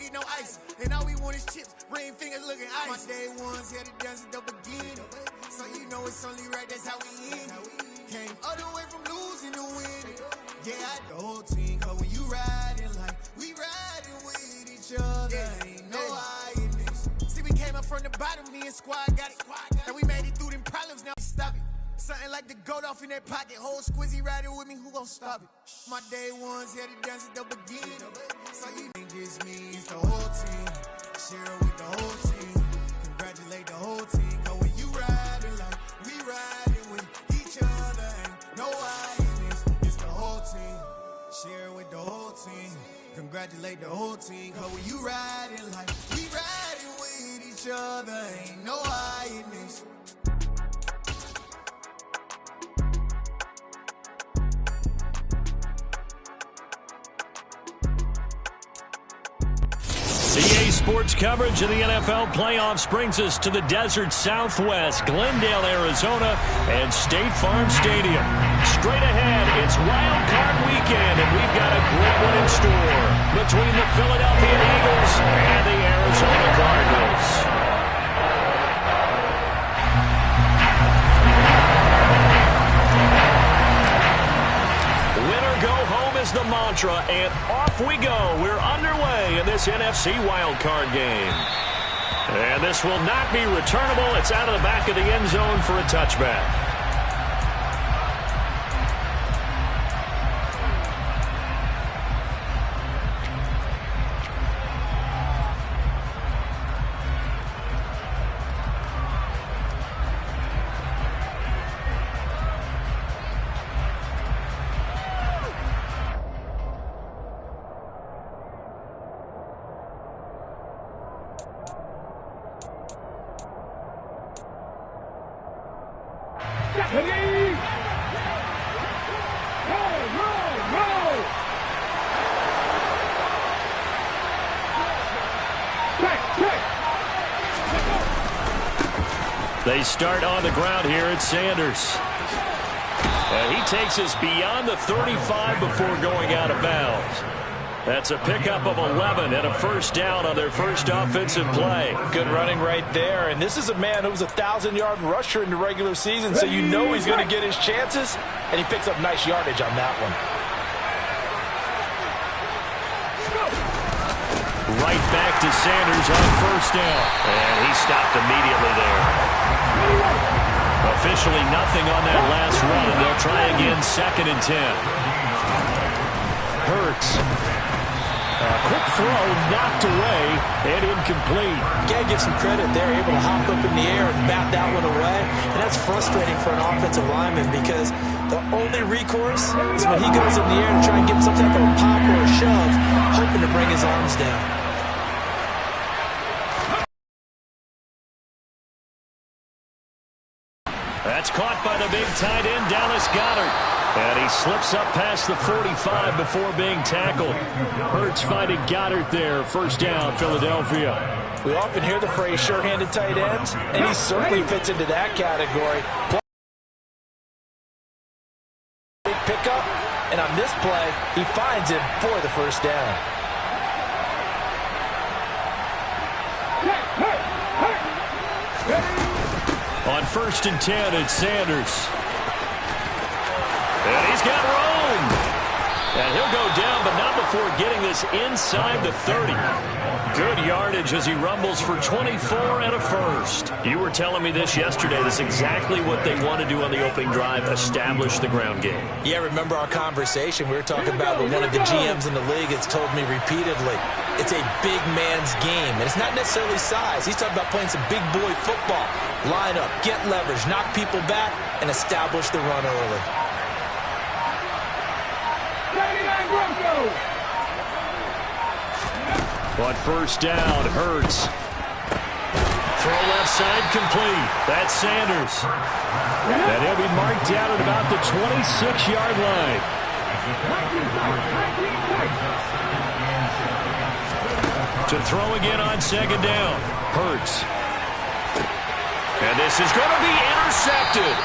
get no ice. And all we want is chips, ring fingers looking ice. My day ones had to dance at the beginning. So you know it's only right, that's how we end it. Came all the way from losing to winning. Yeah, I the whole team, cause when you riding like we riding with each other, ain't no hiding this. See, we came up from the bottom, me and squad got it. And we made it through them problems, now we stop it. Something like the goat off in that pocket, whole squizzy riding with me, who gon' stop it? My day ones had to dance at the beginning. So you ain't just me, it's the whole team. Share it with the whole team. Congratulate the whole team, cause when you riding like we riding with each other, ain't no hiding this. It's the whole team. Share it with the whole team. Congratulate the whole team, cause when you riding like we riding with each other, ain't no hiding this. EA Sports coverage of the NFL playoffs brings us to the desert Southwest, Glendale, Arizona, and State Farm Stadium. Straight ahead, it's Wild Card Weekend, and we've got a great one in store between the Philadelphia Eagles and the Arizona Cardinals. Go home is the mantra, and off we go. We're underway in this NFC wildcard game. And this will not be returnable. It's out of the back of the end zone for a touchback. They start on the ground here at Sanders. And he takes us beyond the 35 before going out of bounds. That's a pickup of 11 and a first down on their first offensive play. Good running right there. And this is a man who was a 1,000-yard rusher in the regular season, so you know he's going to get his chances, and he picks up nice yardage on that one. Right back to Sanders on first down. And he stopped immediately there. Officially nothing on that last run. They'll try again, 2nd and 10. Hurts. Quick throw, knocked away, and incomplete. You got to give some credit. They're able to hop up in the air and bat that one away. And that's frustrating for an offensive lineman because the only recourse is when he goes in the air to try and give him some type of a pop or a shove, hoping to bring his arms down. That's caught by the big tight end, Dallas Goedert. And he slips up past the 45 before being tackled. Hurts finding Goedert there. First down, Philadelphia. We often hear the phrase sure-handed tight ends, and he certainly fits into that category. Big pickup, and on this play, he finds him for the first down. On 1st and 10, it's Sanders. And he's got room. And he'll go down, but not before getting this inside the 30. Good yardage as he rumbles for 24 and a first. You were telling me this yesterday. This is exactly what they want to do on the opening drive, establish the ground game. Yeah, remember our conversation. We were talking about what one of the GMs in the league has told me repeatedly. It's a big man's game, and it's not necessarily size. He's talking about playing some big boy football. Line up, get leverage, knock people back, and establish the run early. On first down, Hurts. Throw left side complete. That's Sanders. And he'll be marked down at about the 26-yard line. To throw again on 2nd down. Hurts. And this is going to be intercepted.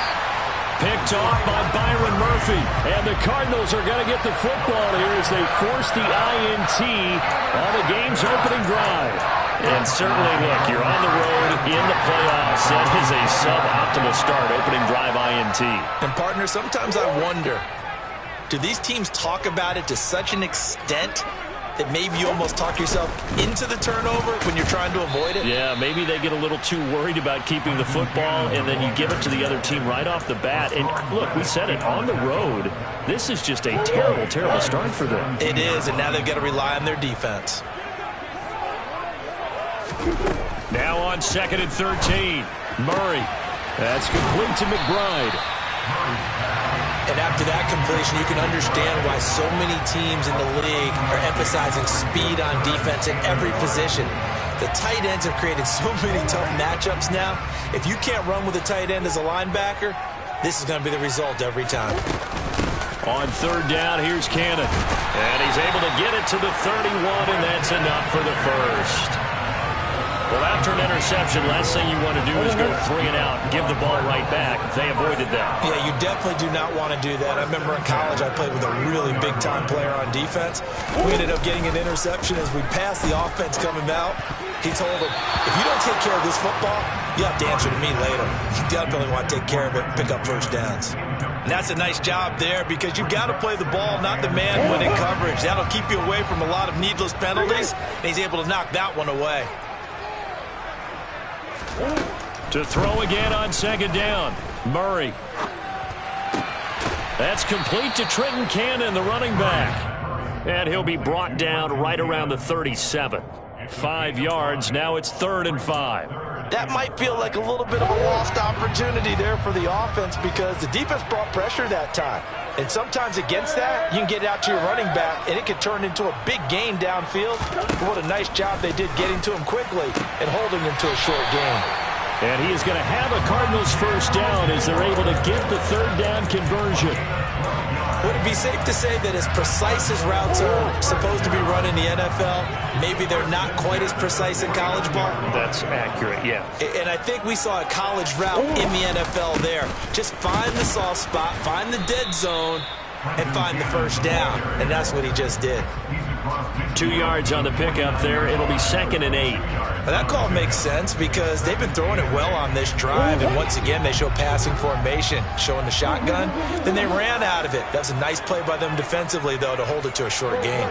Picked off by Byron Murphy. And the Cardinals are going to get the football here as they force the INT on the game's opening drive. And certainly, look, you're on the road in the playoffs. That is a suboptimal start, opening drive INT. And, partner, sometimes I wonder, do these teams talk about it to such an extent that maybe you almost talk yourself into the turnover when you're trying to avoid it? Yeah, maybe they get a little too worried about keeping the football, and then you give it to the other team right off the bat. And, look, we said it, on the road, this is just a terrible, terrible start for them. It is, and now they've got to rely on their defense. Now on 2nd and 13, Murray. That's complete to McBride. And after that completion, you can understand why so many teams in the league are emphasizing speed on defense at every position. The tight ends have created so many tough matchups now. If you can't run with a tight end as a linebacker, this is going to be the result every time. On 3rd down, here's Cannon. And he's able to get it to the 31, and that's enough for the first. Well, after an interception, last thing you want to do is go 3 and out and give the ball right back. They avoided that. Yeah, you definitely do not want to do that. I remember in college I played with a really big-time player on defense. We ended up getting an interception as we passed the offense coming out. He told him, if you don't take care of this football, you have to answer to me later. You definitely want to take care of it and pick up first downs. And that's a nice job there because you've got to play the ball, not the man when in coverage. That'll keep you away from a lot of needless penalties, and he's able to knock that one away. To throw again on 2nd down, Murray. That's complete to Trenton Cannon, the running back. And he'll be brought down right around the 37. 5 yards, now it's 3rd and 5. That might feel like a little bit of a lost opportunity there for the offense because the defense brought pressure that time. And sometimes against that, you can get it out to your running back, and it could turn into a big gain downfield. What a nice job they did getting to him quickly and holding him to a short gain. And he is going to have a Cardinals first down as they're able to get the 3rd down conversion. Would it be safe to say that as precise as routes are supposed to be run in the NFL, maybe they're not quite as precise in college ball? That's accurate, yeah. And I think we saw a college route in the NFL there. Just find the soft spot, find the dead zone, and find the first down. And that's what he just did. 2 yards on the pickup there. It'll be 2nd and 8. Well, that call makes sense because they've been throwing it well on this drive, and once again they show passing formation, showing the shotgun. Then they ran out of it. That's a nice play by them defensively, though, to hold it to a short gain.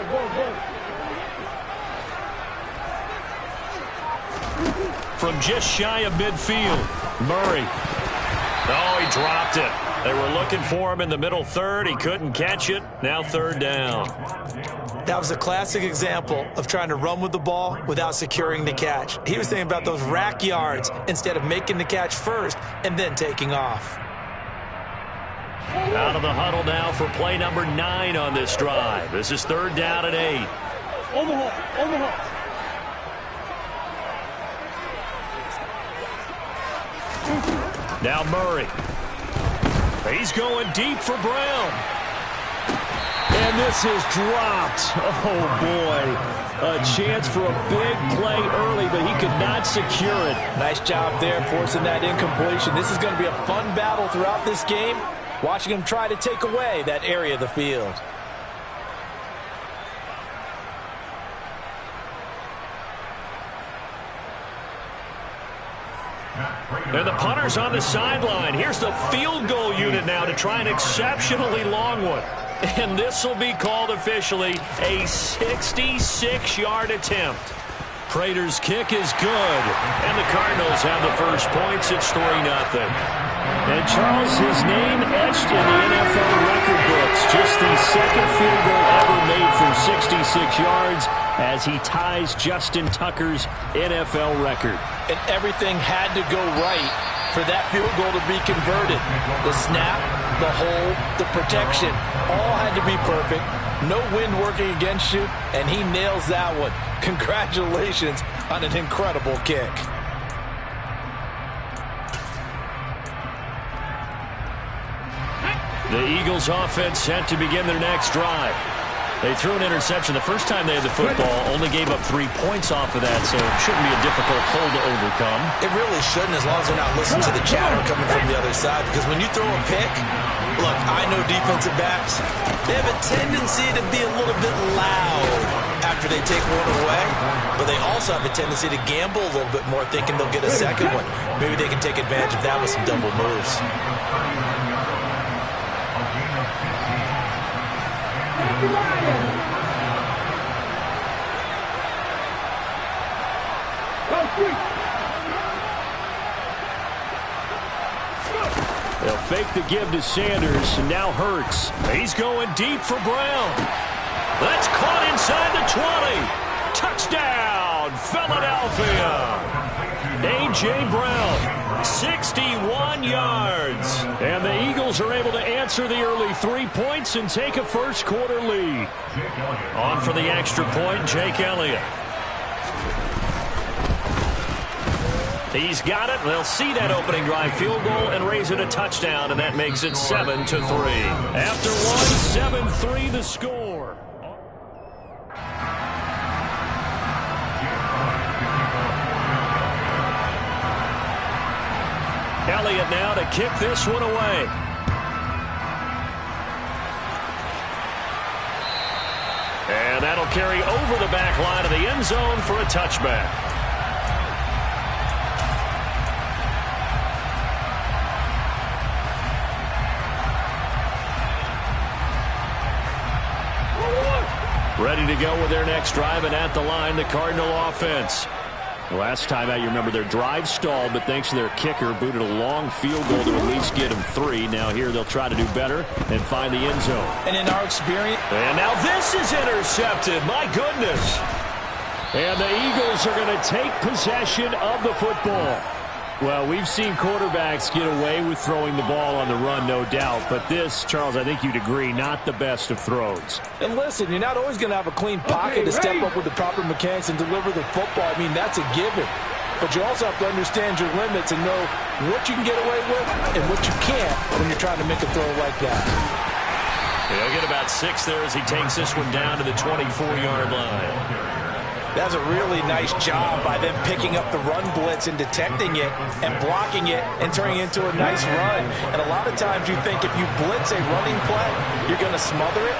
From just shy of midfield, Murray. Oh, he dropped it. They were looking for him in the middle 3rd. He couldn't catch it. Now 3rd down. That was a classic example of trying to run with the ball without securing the catch. He was thinking about those rack yards instead of making the catch first and then taking off. Out of the huddle now for play number 9 on this drive. This is 3rd down and 8. Now Murray. He's going deep for Brown. And this is dropped. Oh, boy. A chance for a big play early, but he could not secure it. Nice job there forcing that incompletion. This is going to be a fun battle throughout this game, watching him try to take away that area of the field. And the punter's on the sideline. Here's the field goal unit now to try an exceptionally long one. And this will be called officially a 66-yard attempt. Prater's kick is good. And the Cardinals have the first points. It's 3-0. And Charles, his name etched in the NFL record books. Just the 2nd field goal ever made from 66 yards as he ties Justin Tucker's NFL record. And everything had to go right for that field goal to be converted. The snap, the hold, the protection, all had to be perfect. No wind working against you, and he nails that one. Congratulations on an incredible kick. The Eagles offense set to begin their next drive. They threw an interception the first time they had the football, only gave up 3 points off of that, so it shouldn't be a difficult hole to overcome. It really shouldn't, as long as they're not listening to the chatter coming from the other side, because when you throw a pick, look, I know defensive backs, they have a tendency to be a little bit loud after they take one away, but they also have a tendency to gamble a little bit more, thinking they'll get a second one. Maybe they can take advantage of that with some double moves. They'll fake the give to Sanders, and now Hurts. He's going deep for Brown. That's caught inside the 20. Touchdown, Philadelphia. A.J. Brown, 61 yards. And the Eagles are able to answer the early 3 points and take a first-quarter lead. On for the extra point, Jake Elliott. He's got it. They'll see that opening drive field goal and raise it a touchdown, and that makes it 7-3. After one, 7-3 the score. Elliott now to kick this one away. And that'll carry over the back line of the end zone for a touchback. Ready to go with their next drive, and at the line, the Cardinal offense. Last time out, you remember their drive stalled, but thanks to their kicker, booted a long field goal to at least get them 3. Now here they'll try to do better and find the end zone. And in our experience... And now this is intercepted. My goodness. And the Eagles are going to take possession of the football. Well, we've seen quarterbacks get away with throwing the ball on the run, no doubt. But this, Charles, I think you'd agree, not the best of throws. And listen, you're not always going to have a clean pocket to step up with the proper mechanics and deliver the football. I mean, that's a given. But you also have to understand your limits and know what you can get away with and what you can't when you're trying to make a throw like that. He'll get about 6 there as he takes this one down to the 24-yard line. That's a really nice job by them picking up the run blitz and detecting it and blocking it and turning it into a nice run. And a lot of times you think if you blitz a running play, you're going to smother it.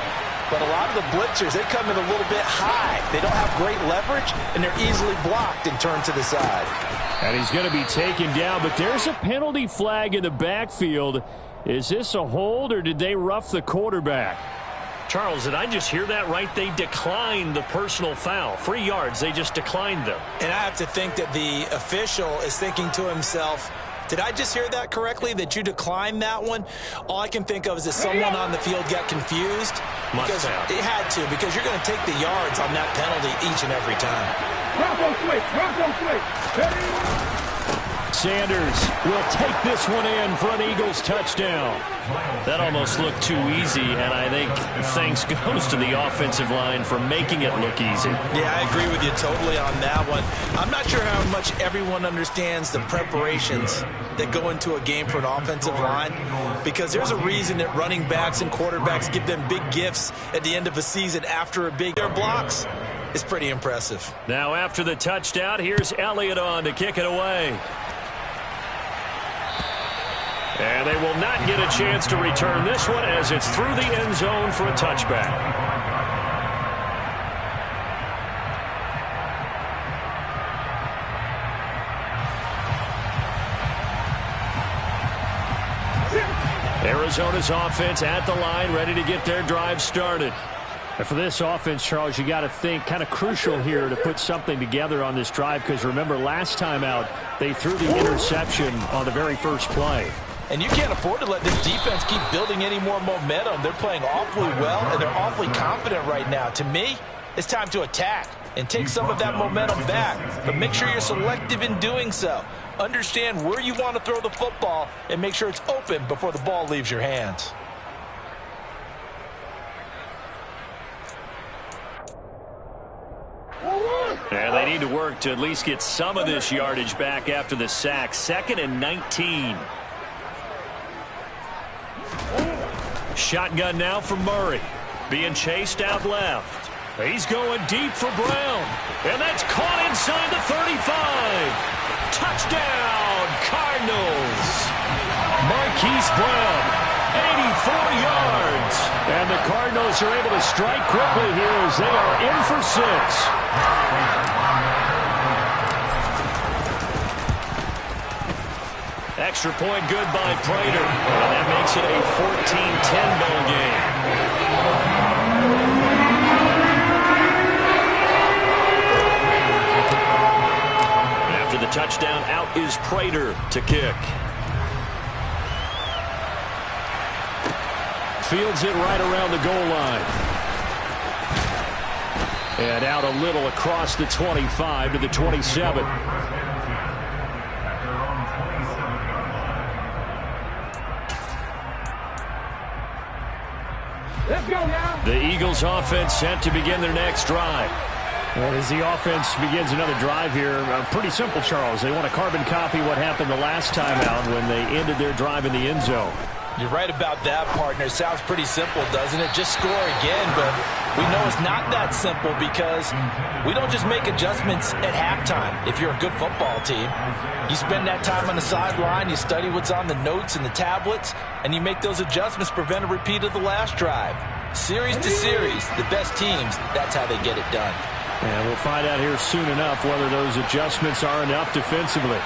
But a lot of the blitzers, they come in a little bit high. They don't have great leverage, and they're easily blocked and turned to the side. And he's going to be taken down, but there's a penalty flag in the backfield. Is this a hold, or did they rough the quarterback? Charles, did I just hear that right? They declined the personal foul. 3 yards, they just declined them. And I have to think that the official is thinking to himself, did I just hear that correctly, that you declined that one? All I can think of is that someone on the field got confused. Because it had to, because you're going to take the yards on that penalty each and every time. Sanders will take this one in for an Eagles touchdown. That almost looked too easy, and I think thanks goes to the offensive line for making it look easy. Yeah, I agree with you totally on that one. I'm not sure how much everyone understands the preparations that go into a game for an offensive line, because there's a reason that running backs and quarterbacks give them big gifts at the end of a season after a big blocks. It's pretty impressive. Now after the touchdown, here's Elliott on to kick it away. And they will not get a chance to return this one as it's through the end zone for a touchback. Arizona's offense at the line, ready to get their drive started. And for this offense, Charles, you got to think kind of crucial here to put something together on this drive, because remember last time out they threw the interception on the very first play. And you can't afford to let this defense keep building any more momentum. They're playing awfully well, and they're awfully confident right now. To me, it's time to attack and take some of that momentum back. But make sure you're selective in doing so. Understand where you want to throw the football and make sure it's open before the ball leaves your hands. And they need to work to at least get some of this yardage back after the sack. 2nd and 19. Shotgun now for Murray. being chased out left. He's going deep for Brown. And that's caught inside the 35. Touchdown, Cardinals. Marquise Brown, 84 yards. And the Cardinals are able to strike quickly here as they are in for 6. Extra point good by Prater. And that makes it a 14-10 ball game. After the touchdown, out is Prater to kick. Fields it right around the goal line. And out a little across the 25 to the 27. Let's go now. The Eagles offense set to begin their next drive. And as the offense begins another drive here, pretty simple, Charles. They want to carbon copy what happened the last time out when they ended their drive in the end zone. You're right about that, partner. It sounds pretty simple, doesn't it? Just score again, but we know it's not that simple because we don't just make adjustments at halftime. If you're a good football team, you spend that time on the sideline, you study what's on the notes and the tablets, and you make those adjustments to prevent a repeat of the last drive. Series to series, the best teams, that's how they get it done. And we'll find out here soon enough whether those adjustments are enough defensively.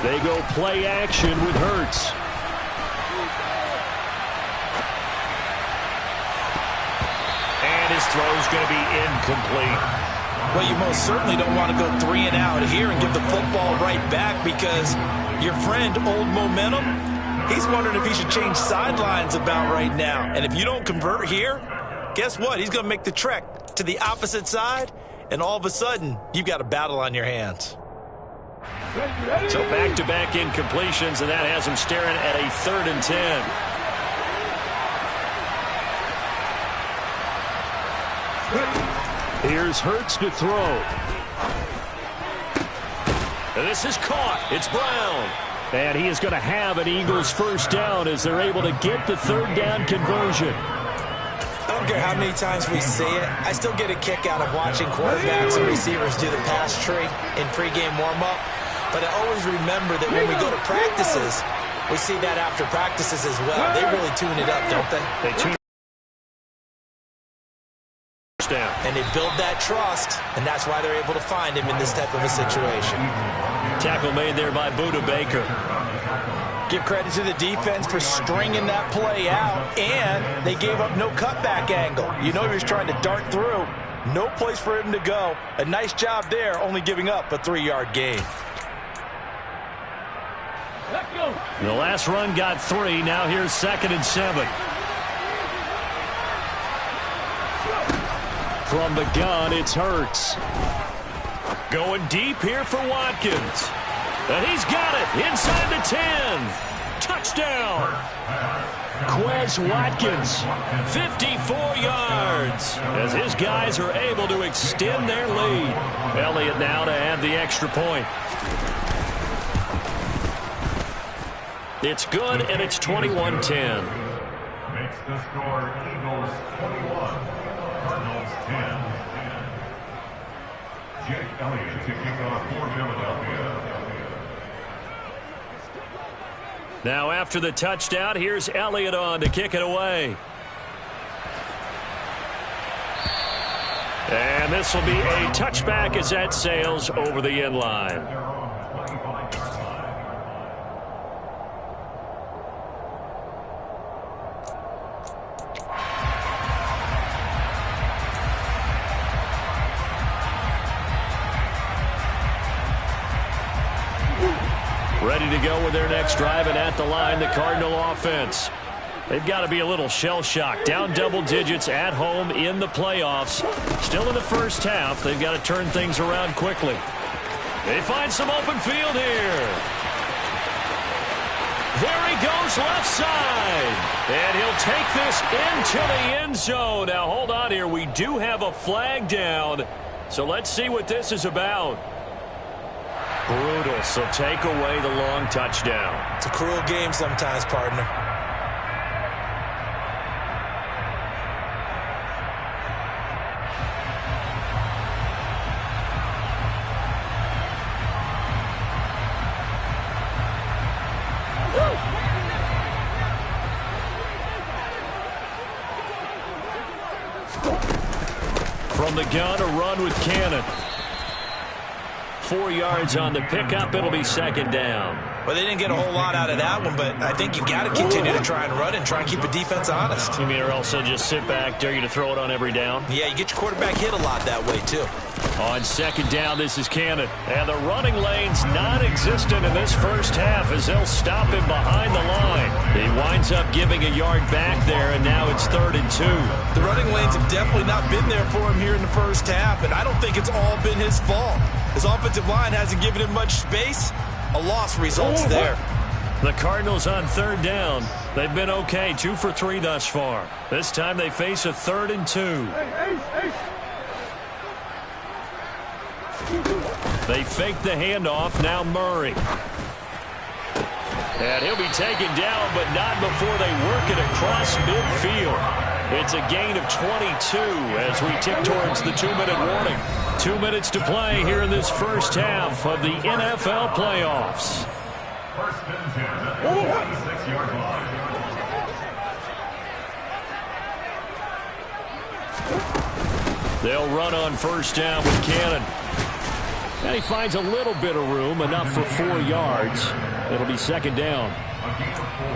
They go play action with Hurts. And his throw's going to be incomplete. Well, you most certainly don't want to go 3 and out here and give the football right back because your friend, Old Momentum, he's wondering if he should change sidelines about right now. And if you don't convert here, guess what? He's going to make the trek to the opposite side, and all of a sudden, you've got a battle on your hands. So back-to-back incompletions, and that has him staring at a 3rd and 10. Here's Hurts to throw. And this is caught. It's Brown. And he is going to have an Eagles first down as they're able to get the 3rd down conversion. I don't care how many times we see it. I still get a kick out of watching quarterbacks and receivers do the pass tree in pregame warm-up. But I always remember that when we go to practices, we see that after practices as well. They really tune it up, don't they? They tune down. And they build that trust, and that's why they're able to find him in this type of a situation. Tackle made there by Buda Baker. Give credit to the defense for stringing that play out, and they gave up no cutback angle. You know he was trying to dart through. No place for him to go. A nice job there, only giving up a 3-yard gain. The last run got 3. Now here's 2nd and 7. From the gun, it's Hurts. Going deep here for Watkins. And he's got it inside the 10. Touchdown. Quez Watkins, 54 yards, as his guys are able to extend their lead. Elliott now to add the extra point. It's good, and it's 21-10. Makes the score Eagles 21, Cardinals 10. Jake Elliott to kick off for Philadelphia. Now after the touchdown, here's Elliott on to kick it away. And this will be a touchback as that sails over the end line. Ready to go with their next drive, and at the line, the Cardinal offense. They've got to be a little shell-shocked. Down double digits at home in the playoffs. Still in the first half. They've got to turn things around quickly. They find some open field here. There he goes left side. And he'll take this into the end zone. Now, hold on here. We do have a flag down. So let's see what this is about. Brutal, so take away the long touchdown. It's a cruel game sometimes, partner. From the gun, a run with Cannon. 4 yards on the pickup. It'll be second down. Well, they didn't get a whole lot out of that one, but I think you got to continue to try and run and try and keep the defense honest. You mean or else they'll just sit back, dare you to throw it on every down? Yeah, you get your quarterback hit a lot that way, too. On second down, this is Cannon. And the running lane's non-existent in this first half as they'll stop him behind the line. He winds up giving a yard back there, and now it's 3rd and 2. The running lanes have definitely not been there for him here in the first half, and I don't think it's all been his fault. His offensive line hasn't given him much space. A loss results there. The Cardinals on 3rd down. They've been okay, 2 for 3 thus far. This time they face a 3rd and 2. They fake the handoff. Now Murray. And he'll be taken down, but not before they work it across midfield. It's a gain of 22 as we tick towards the 2-minute warning. 2 minutes to play here in this first half of the NFL playoffs. First and 10 at the 26-yard line. They'll run on first down with Cannon. And he finds a little bit of room, enough for 4 yards. It'll be second down.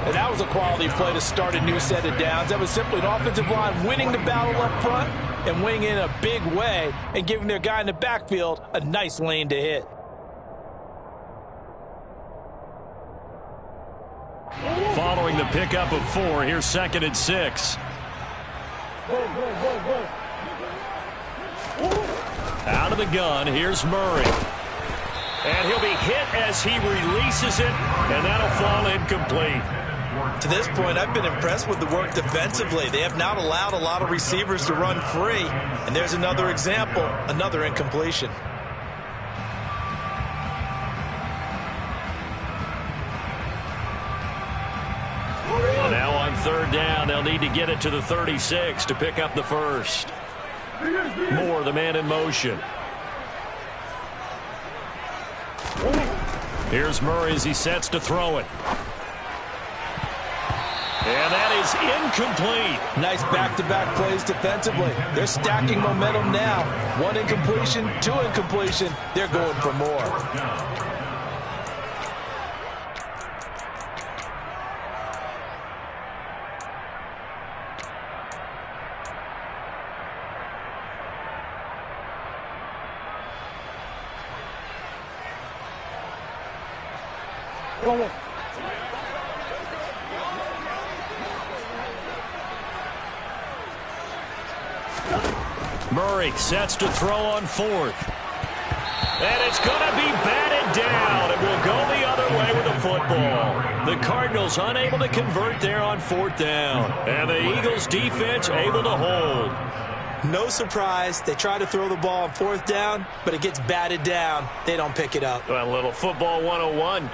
And that was a quality play to start a new set of downs. That was simply an offensive line winning the battle up front and winning in a big way and giving their guy in the backfield a nice lane to hit. Following the pickup of 4, here's 2nd and 6. Out of the gun, here's Murray. And he'll be hit as he releases it, and that'll fall incomplete. To this point, I've been impressed with the work defensively. They have not allowed a lot of receivers to run free. And there's another example, another incompletion. Now on 3rd down, they'll need to get it to the 36 to pick up the first. Moore, the man in motion. Here's Murray as he sets to throw it. And that is incomplete. Nice back-to-back plays defensively. They're stacking momentum now. 1 incompletion, 2 incompletion. They're going for more. Murray sets to throw on 4th. And it's going to be batted down. It will go the other way with the football. The Cardinals unable to convert there on 4th down. And the Eagles defense able to hold. No surprise. They try to throw the ball on 4th down, but it gets batted down. They don't pick it up. Well, a little football 101.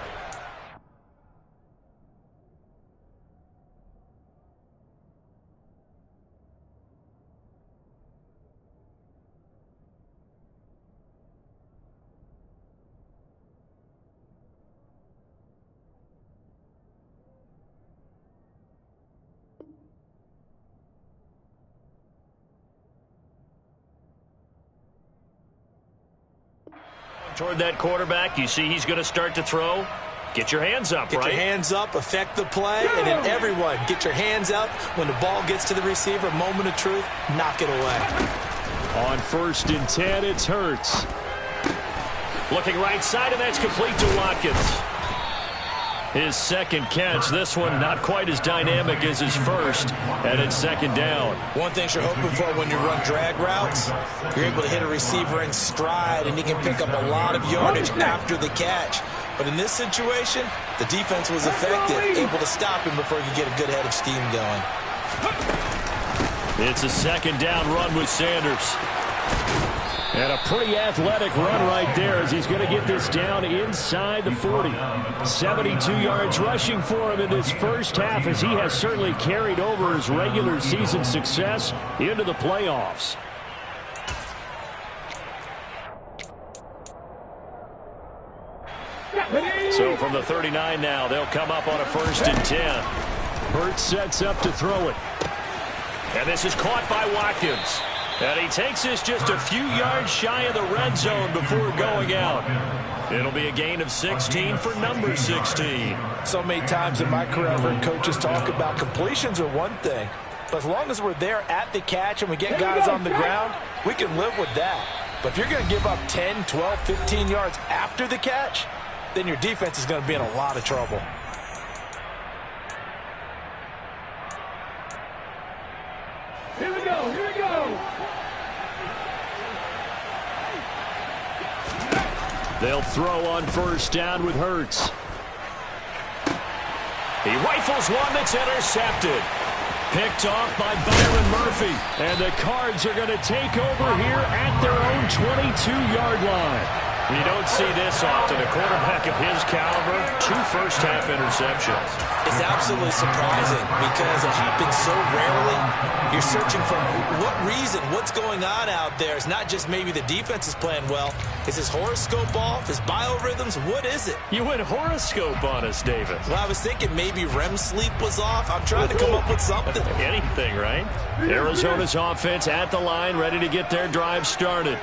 Toward that quarterback, you see he's going to start to throw. Get your hands up, right? Get your hands up, affect the play, and then everyone, get your hands up. When the ball gets to the receiver, moment of truth, knock it away. On 1st and 10, it's Hurts. Looking right side, and that's complete to Watkins. His 2nd catch. This one not quite as dynamic as his first, and it's 2nd down. One thing you're hoping for when you run drag routes, you're able to hit a receiver in stride, and he can pick up a lot of yardage after the catch. But in this situation, the defense was effective, able to stop him before he could get a good head of steam going. It's a 2nd down run with Sanders. And a pretty athletic run right there as he's going to get this down inside the 40. 72 yards rushing for him in this first half as he has certainly carried over his regular season success into the playoffs. So from the 39 now, they'll come up on a 1st and 10. Hurts sets up to throw it. And this is caught by Watkins. And he takes this just a few yards shy of the red zone before going out. It'll be a gain of 16 for number 16. So many times in my career I've heard coaches talk about completions are one thing. But as long as we're there at the catch and we get guys on the ground, we can live with that. But if you're going to give up 10, 12, 15 yards after the catch, then your defense is going to be in a lot of trouble. Here we go, here we go. They'll throw on first down with Hurts. He rifles one that's intercepted. Picked off by Byron Murphy. And the Cards are going to take over here at their own 22-yard line. You don't see this often. A quarterback of his caliber, 2 first-half interceptions. It's absolutely surprising because it happens so rarely. You're searching for what reason, what's going on out there. It's not just maybe the defense is playing well. Is his horoscope off? His biorhythms? What is it? You went horoscope on us, Davis. Well, I was thinking maybe REM sleep was off. I'm trying to come up with something. Anything, right? Arizona's offense at the line, ready to get their drive started.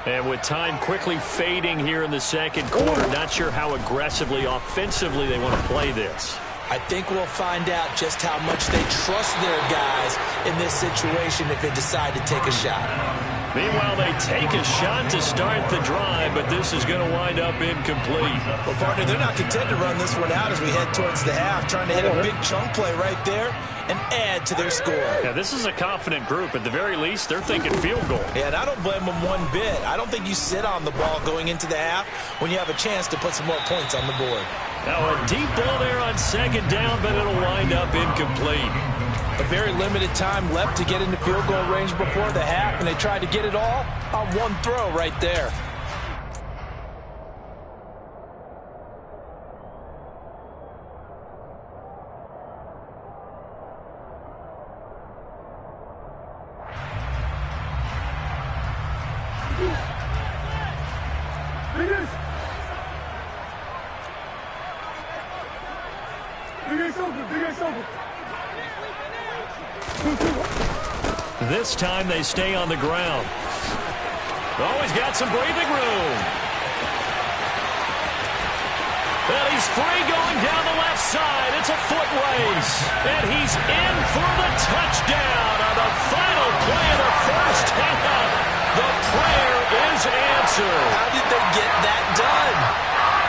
And with time quickly fading here in the second quarter, not sure how aggressively, offensively they want to play this. I think we'll find out just how much they trust their guys in this situation if they decide to take a shot. Meanwhile, they take a shot to start the drive, but this is going to wind up incomplete. Well, partner, they're not content to run this one out as we head towards the half, trying to hit a big chunk play right there and add to their score. Yeah, this is a confident group. At the very least, they're thinking field goal. Yeah, and I don't blame them one bit. I don't think you sit on the ball going into the half when you have a chance to put some more points on the board. Now a deep ball there on second down, but it'll wind up incomplete. A very limited time left to get into field goal range before the half, and they tried to get it all on one throw right there. This time they stay on the ground. Always got some breathing room. And he's free going down the left side. It's a foot race. And he's in for the touchdown on the final play of the first half. The prayer is answered. How did they get that done?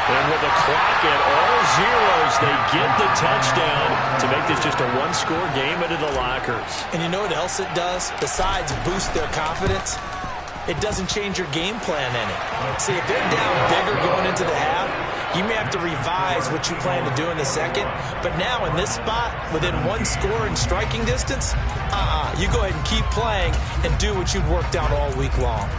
And with the clock at all zeros, they get the touchdown to make this just a one-score game into the lockers. And you know what else it does? Besides boost their confidence, it doesn't change your game plan any. See, if they're down bigger going into the half, you may have to revise what you plan to do in the second. But now in this spot, within one score and striking distance, you go ahead and keep playing and do what you've worked out all week long.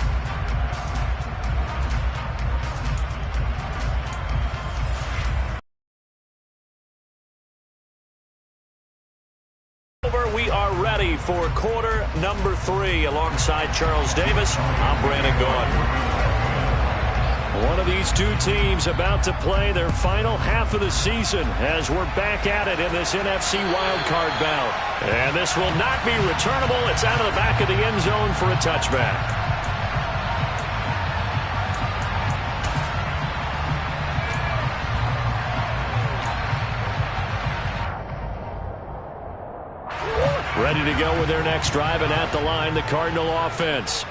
We are ready for quarter number 3. Alongside Charles Davis, I'm Brandon Gaudin. One of these two teams about to play their final half of the season as we're back at it in this NFC wildcard bout. And this will not be returnable. It's out of the back of the end zone for a touchback. Ready to go with their next drive, and at the line, the Cardinal offense.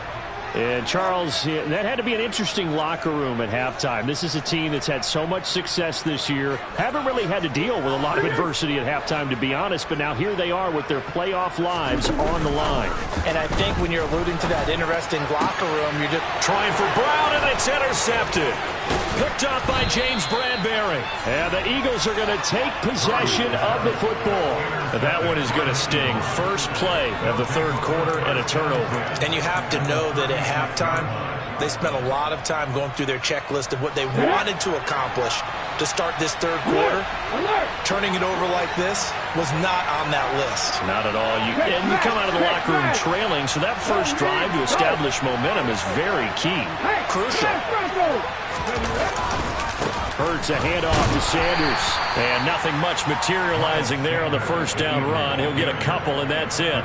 And Charles, that had to be an interesting locker room at halftime. This is a team that's had so much success this year. Haven't really had to deal with a lot of adversity at halftime, to be honest. But now here they are with their playoff lives on the line. And I think when you're alluding to that interesting locker room, you're just trying for Brown, and it's intercepted. Picked up by James Bradbury. And the Eagles are going to take possession of the football. That one is going to sting. First play of the third quarter and a turnover. And you have to know that at halftime, they spent a lot of time going through their checklist of what they wanted to accomplish to start this third quarter. Turning it over like this was not on that list. Not at all. And you come out of the locker room trailing, so that first drive to establish momentum is very key. Crucial. Hurts a handoff to Sanders. And nothing much materializing there on the first down run. He'll get a couple, and that's it.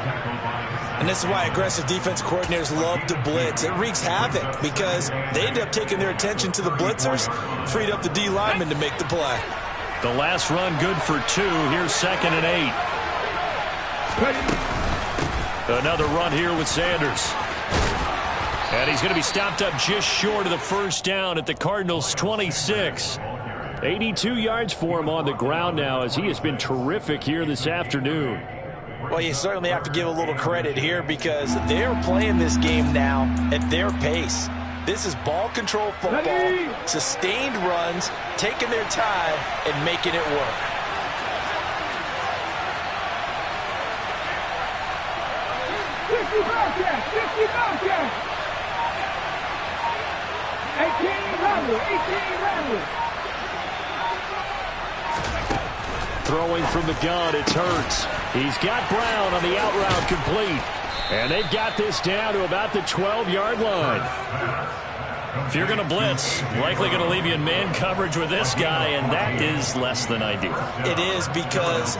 And this is why aggressive defense coordinators love to blitz. It wreaks havoc because they end up taking their attention to the blitzers, freed up the D lineman to make the play. The last run good for 2. Here's 2nd and 8. Another run here with Sanders. And he's going to be stopped up just short of the first down at the Cardinals' 26. 82 yards for him on the ground now as he has been terrific here this afternoon. Well, you certainly have to give a little credit here because they're playing this game now at their pace. This is ball control football, sustained runs, taking their time, and making it work. Throwing from the gun, it's Hurts. He's got Brown on the out route complete. And they've got this down to about the 12-yard line. If you're going to blitz, likely going to leave you in man coverage with this guy, and that is less than ideal. It is because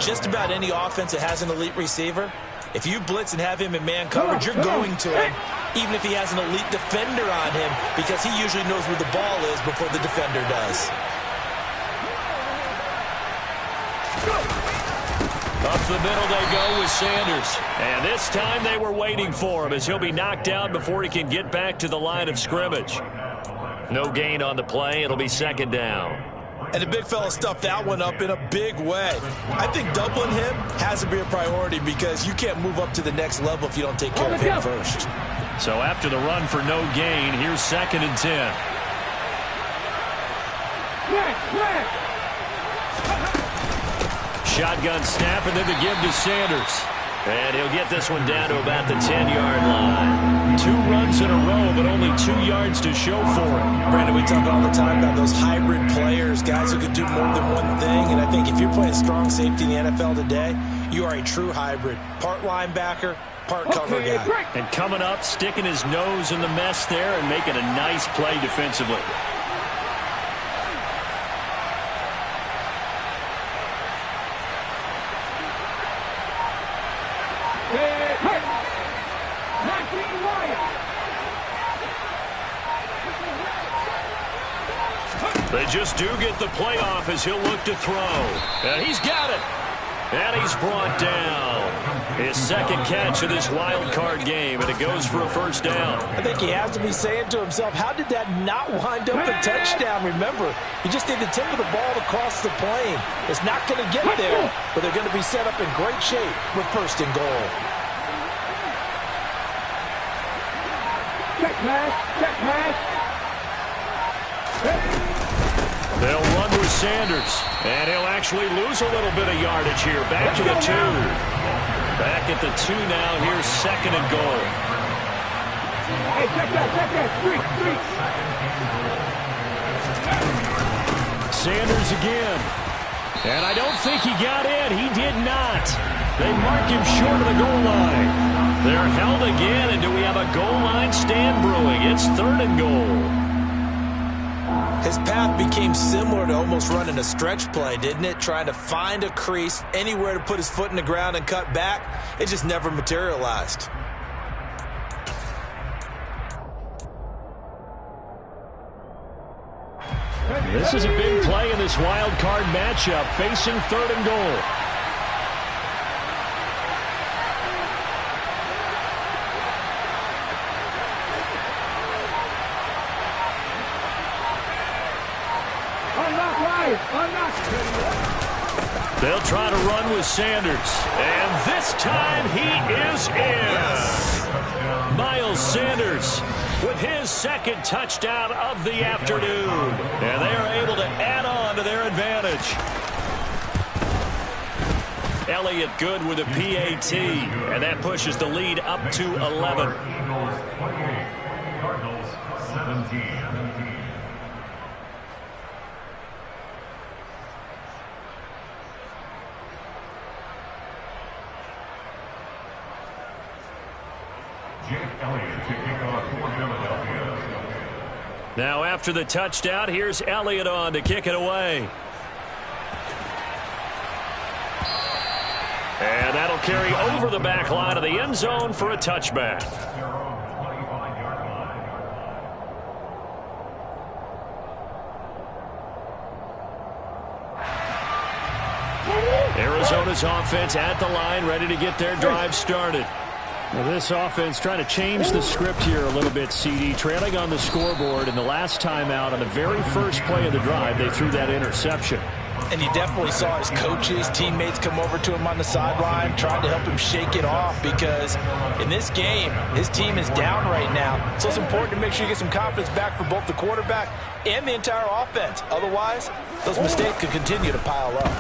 just about any offense that has an elite receiver, if you blitz and have him in man coverage, you're going to him, even if he has an elite defender on him, because he usually knows where the ball is before the defender does. Up the middle they go with Sanders. And this time they were waiting for him as he'll be knocked down before he can get back to the line of scrimmage. No gain on the play. It'll be 2nd down. And the big fella stuffed that one up in a big way. I think doubling him has to be a priority because you can't move up to the next level if you don't take care of him first. So after the run for no gain, here's 2nd and 10. Shotgun snap, and then the give to Sanders. And he'll get this one down to about the 10-yard line. 2 runs in a row, but only 2 yards to show for it. Brandon, we talk all the time about those hybrid players, guys who can do more than one thing. And I think if you're playing strong safety in the NFL today, you are a true hybrid. Part linebacker, part cover guy. And coming up, sticking his nose in the mess there and making a nice play defensively. They just do get the playoff as he'll look to throw. And he's got it. And he's brought down. His 2nd catch of this wild card game, and it goes for a first down. I think he has to be saying to himself, how did that not wind up a touchdown? Remember, you just need the tip of the ball to cross the plane. It's not going to get there, but they're going to be set up in great shape with 1st and goal. Check pass. They'll run with Sanders, and he'll actually lose a little bit of yardage here. Back to the 2. Back at the 2 now. Here's 2nd and goal. Hey, check that. Street. Sanders again. And I don't think he got in. He did not. They mark him short of the goal line. They're held again, and do we have a goal line stand brewing? It's 3rd and goal. His path became similar to almost running a stretch play, didn't it? Trying to find a crease, anywhere to put his foot in the ground and cut back. It just never materialized. This is a big play in this wild card matchup, facing 3rd and goal. They'll try to run with Sanders. And this time he is in. Miles Sanders with his 2nd touchdown of the afternoon. And they are able to add on to their advantage. Elliott good with a PAT. And that pushes the lead up to 11. Cardinals 17. Now after the touchdown, here's Elliott on to kick it away. And that'll carry over the back line of the end zone for a touchback. Arizona's offense at the line, ready to get their drive started. Well, this offense trying to change the script here a little bit, CD. Trailing on the scoreboard, and the last time out on the very first play of the drive, they threw that interception. And you definitely saw his coaches, teammates come over to him on the sideline, trying to help him shake it off, because in this game, his team is down right now. So it's important to make sure you get some confidence back for both the quarterback and the entire offense. Otherwise, those mistakes could continue to pile up.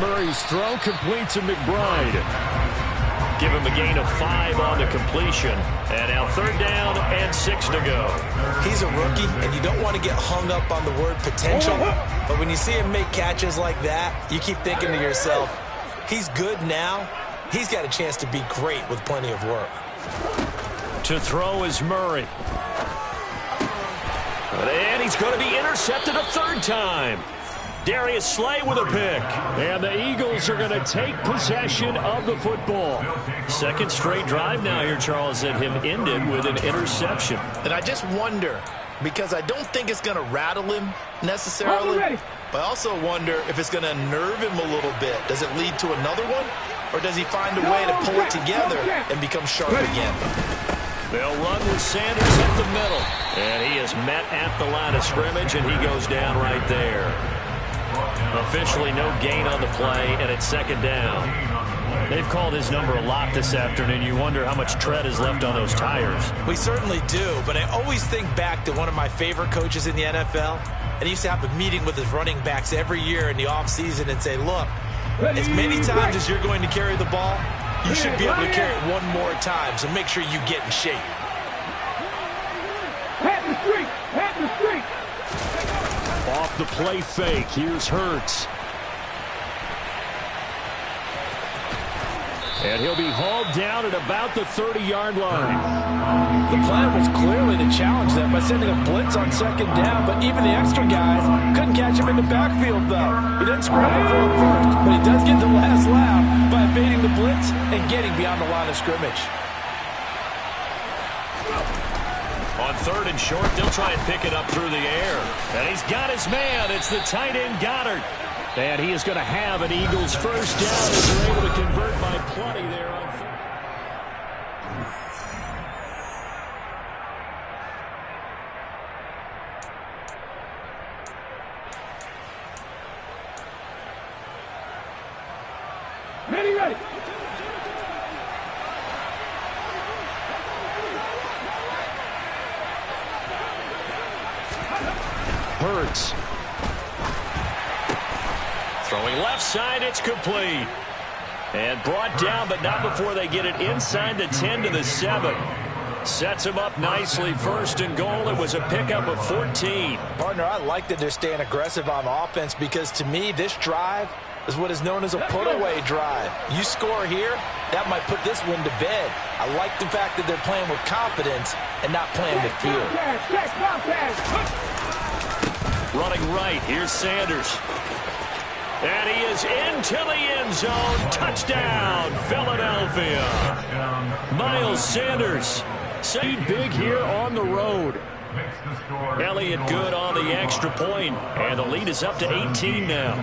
Murray's throw complete to McBride. Give him a gain of 5 on the completion. And now 3rd down and 6 to go. He's a rookie, and you don't want to get hung up on the word potential. But when you see him make catches like that, you keep thinking to yourself, he's good now. He's got a chance to be great with plenty of work. To throw is Murray. And he's going to be intercepted a 3rd time. Darius Slay with a pick. And the Eagles are going to take possession of the football. 2nd straight drive now here, Charles, that have ended with an interception. And I just wonder, because I don't think it's going to rattle him necessarily, but I also wonder if it's going to nerve him a little bit. Does it lead to another one? Or does he find a way to pull it together and become sharp again? They'll run with Sanders up the middle. And he is met at the line of scrimmage, and he goes down right there. Officially no gain on the play, and it's 2nd down. They've called his number a lot this afternoon. You wonder how much tread is left on those tires. We certainly do, but I always think back to one of my favorite coaches in the NFL, and he used to have a meeting with his running backs every year in the offseason and say, look, as many times as you're going to carry the ball, you should be able to carry it one more time, so make sure you get in shape. Hat the streak! Hat the streak! Off the play fake, here's Hurts. And he'll be hauled down at about the 30-yard line. The plan was clearly to challenge them by sending a blitz on 2nd down, but even the extra guys couldn't catch him in the backfield, though. He doesn't scramble for it first, but he does get the last laugh by evading the blitz and getting beyond the line of scrimmage. On 3rd and short, they'll try and pick it up through the air. And he's got his man. It's the tight end, Goddard. And he is going to have an Eagles 1st down as they're able to convert by plenty there on 3rd. Ready, ready! Hurts. Throwing left side, it's complete. And brought down, but not before they get it inside the 10 to the 7. Sets him up nicely. 1st and goal. It was a pickup of 14. Partner, I like that they're staying aggressive on offense, because to me, this drive is what is known as a put-away drive. You score here, that might put this one to bed. I like the fact that they're playing with confidence and not playing with fear. Running right, here's Sanders. And he is into the end zone. Touchdown, Philadelphia. Miles Sanders. Saved big here on the road. Elliott good on the extra point, and the lead is up to 18 now.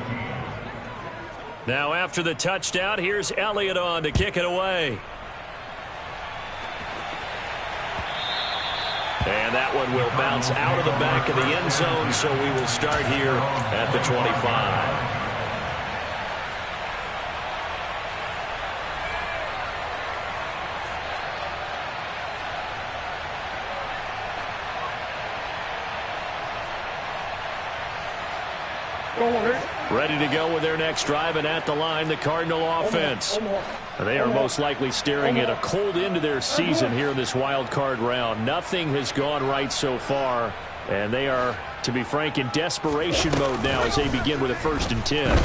Now after the touchdown, here's Elliott on to kick it away. And that one will bounce out of the back of the end zone, so we will start here at the 25. Ready to go with their next drive, and at the line, the Cardinal offense. They are most likely staring at a cold end to their season here in this wild card round. Nothing has gone right so far, and they are, to be frank, in desperation mode now as they begin with a 1st and 10.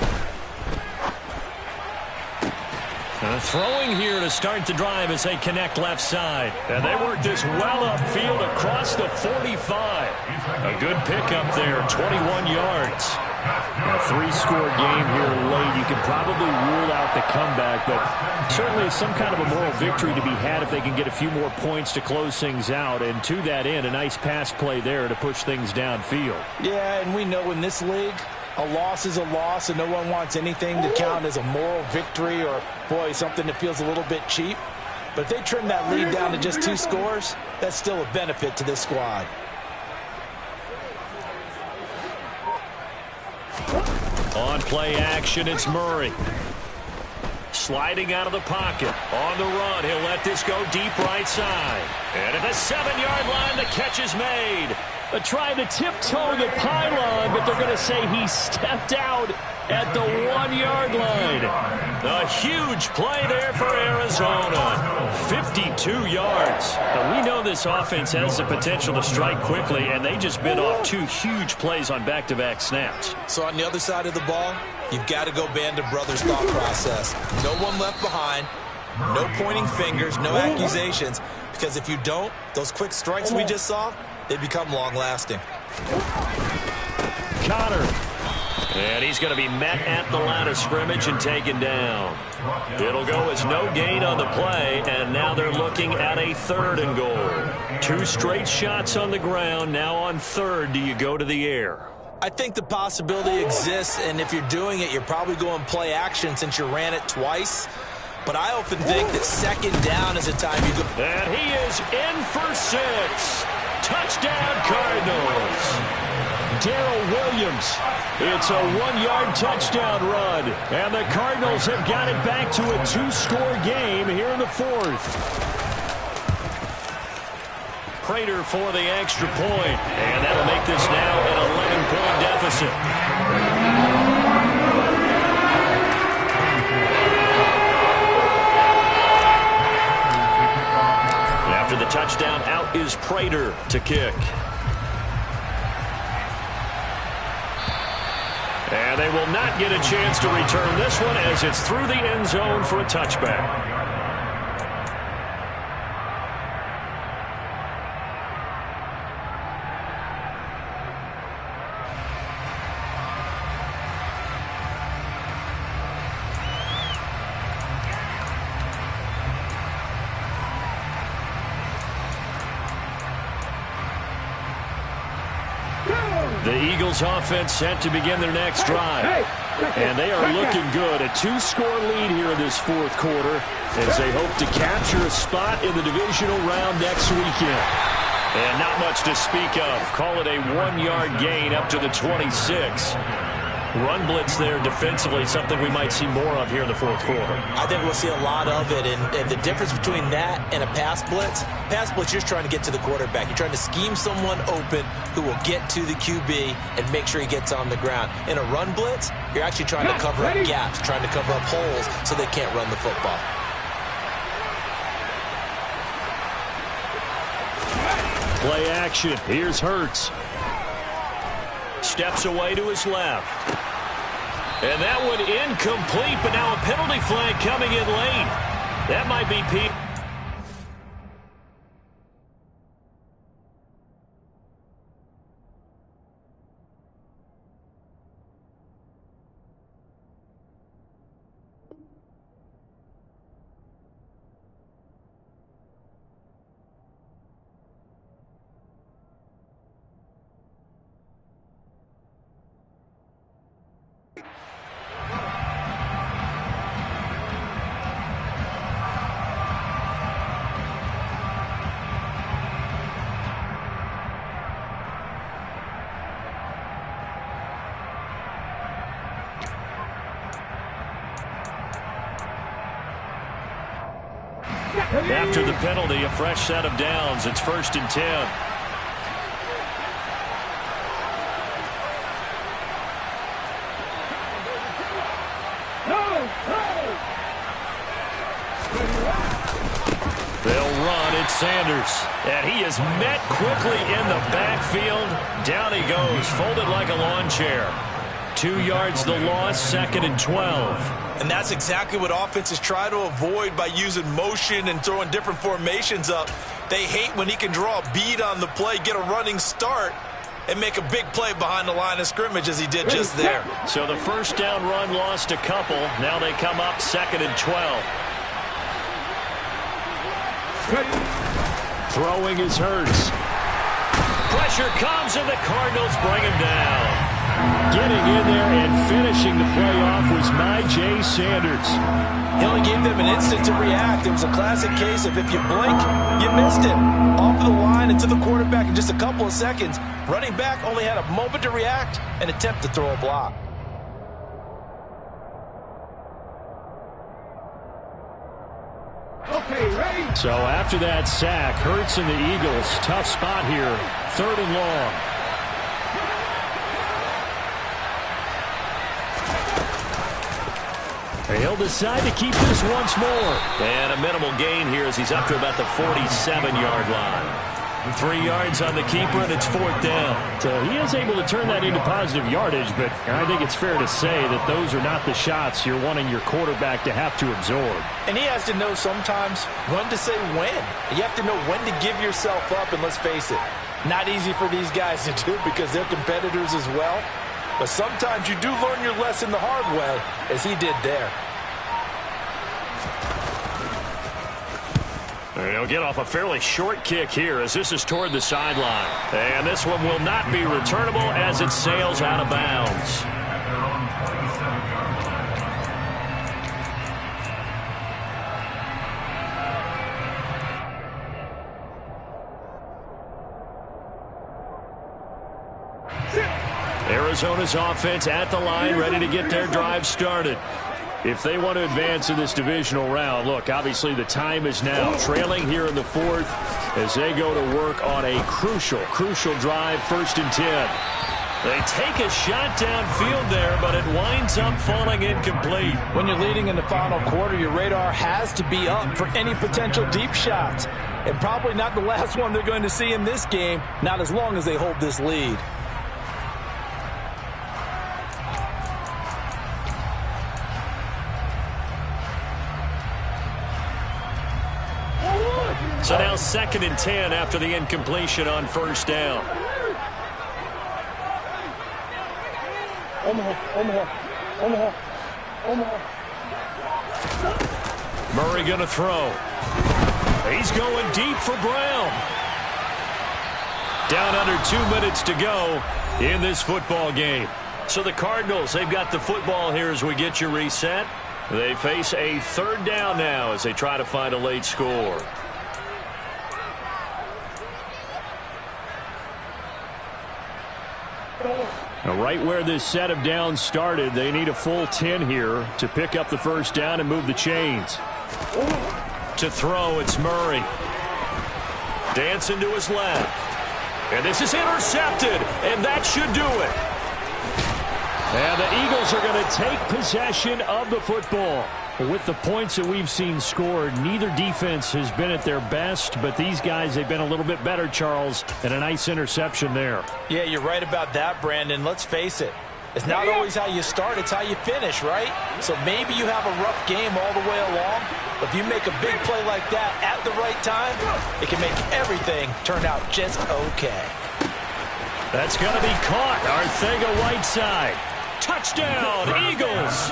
Throwing here to start the drive as they connect left side. And they work this well upfield across the 45. A good pickup there, 21 yards. A 3-score game here late. You can probably rule out the comeback, but certainly some kind of a moral victory to be had if they can get a few more points to close things out. And to that end, a nice pass play there to push things downfield. Yeah, and we know in this league, a loss is a loss, and no one wants anything to count as a moral victory or, boy, something that feels a little bit cheap. But if they trim that lead down to just 2 scores, that's still a benefit to this squad. On play action, it's Murray. Sliding out of the pocket. On the run, he'll let this go deep right side. And at the 7-yard line, the catch is made. Trying to tiptoe the pylon, but they're going to say he stepped out at the 1-yard line. A huge play there for Arizona. 52 yards. Now, we know this offense has the potential to strike quickly, and they just bit off 2 huge plays on back-to-back snaps. So on the other side of the ball, you've got to go Band of Brothers thought process. No one left behind, no pointing fingers, no accusations, because if you don't, those quick strikes we just saw, they become long-lasting. Connor. And he's going to be met at the line of scrimmage and taken down. It'll go as no gain on the play, and now they're looking at a 3rd and goal. 2 straight shots on the ground. Now on 3rd, do you go to the air? I think the possibility exists, and if you're doing it, you're probably going play action since you ran it twice. But I often think that 2nd down is a time you go. And he is in for 6. Touchdown, Cardinals. Darrell Williams. It's a 1-yard touchdown run. And the Cardinals have got it back to a 2-score game here in the 4th. Prater for the extra point. And that'll make this now an 11-point deficit. After the touchdown, out is Prater to kick. And they will not get a chance to return this one as it's through the end zone for a touchback. The Eagles offense set to begin their next drive. And they are looking good. A 2-score lead here in this 4th quarter as they hope to capture a spot in the divisional round next weekend. And not much to speak of. Call it a 1-yard gain up to the 26. Run blitz there defensively, something we might see more of here in the 4th quarter. I think we'll see a lot of it, and the difference between that and a pass blitz, you're just trying to get to the quarterback. You're trying to scheme someone open who will get to the QB and make sure he gets on the ground. In a run blitz, you're actually trying to cover up gaps, trying to cover up holes so they can't run the football. Play action. Here's Hurts. Steps away to his left. And that one incomplete, but now a penalty flag coming in late. That might be Pete. After the penalty, a fresh set of downs. It's 1st and 10. They'll run. It's Sanders. And he is met quickly in the backfield. Down he goes, folded like a lawn chair. 2 yards the loss, 2nd and 12. And that's exactly what offenses try to avoid by using motion and throwing different formations up. They hate when he can draw a bead on the play, get a running start, and make a big play behind the line of scrimmage as he did just there. So the first down run lost a couple. Now they come up 2nd and 12. Throwing is Hurts. Pressure comes, and the Cardinals bring him down. Getting in there and finishing the play off was Jay Sanders. He only gave them an instant to react. It was a classic case of if you blink, you missed him. Off of the line and to the quarterback in just a couple of seconds. Running back only had a moment to react and attempt to throw a block. Okay, ready? So after that sack, Hurts and the Eagles, tough spot here, 3rd and long. He'll decide to keep this once more. And a minimal gain here as he's up to about the 47-yard line. 3 yards on the keeper, and it's 4th down. So he is able to turn that into positive yardage, but I think it's fair to say that those are not the shots you're wanting your quarterback to have to absorb. And he has to know sometimes when to say when. You have to know when to give yourself up, and let's face it, not easy for these guys to do because they're competitors as well. But sometimes you do learn your lesson the hard way, as he did there. He'll get off a fairly short kick here as this is toward the sideline. And this one will not be returnable as it sails out of bounds. Arizona's offense at the line, ready to get their drive started. If they want to advance in this divisional round, look, obviously the time is now. Trailing here in the 4th as they go to work on a crucial drive, 1st and 10. They take a shot downfield there, but it winds up falling incomplete. When you're leading in the final quarter, your radar has to be up for any potential deep shots. And probably not the last one they're going to see in this game, not as long as they hold this lead. So now 2nd and 10 after the incompletion on 1st down. Murray going to throw. He's going deep for Brown. Down under 2 minutes to go in this football game. So the Cardinals, they've got the football here as we get you reset. They face a 3rd down now as they try to find a late score. Now, right where this set of downs started, they need a full 10 here to pick up the 1st down and move the chains. To throw, it's Murray. Dancing to his left. And this is intercepted, and that should do it. And the Eagles are going to take possession of the football. With the points that we've seen scored, neither defense has been at their best, but these guys, they've been a little bit better, Charles, and a nice interception there. Yeah, you're right about that, Brandon. Let's face it. It's not always how you start, it's how you finish, right? So maybe you have a rough game all the way along, but if you make a big play like that at the right time, it can make everything turn out just okay. That's going to be caught. Arcega-Whiteside. Touchdown, Eagles.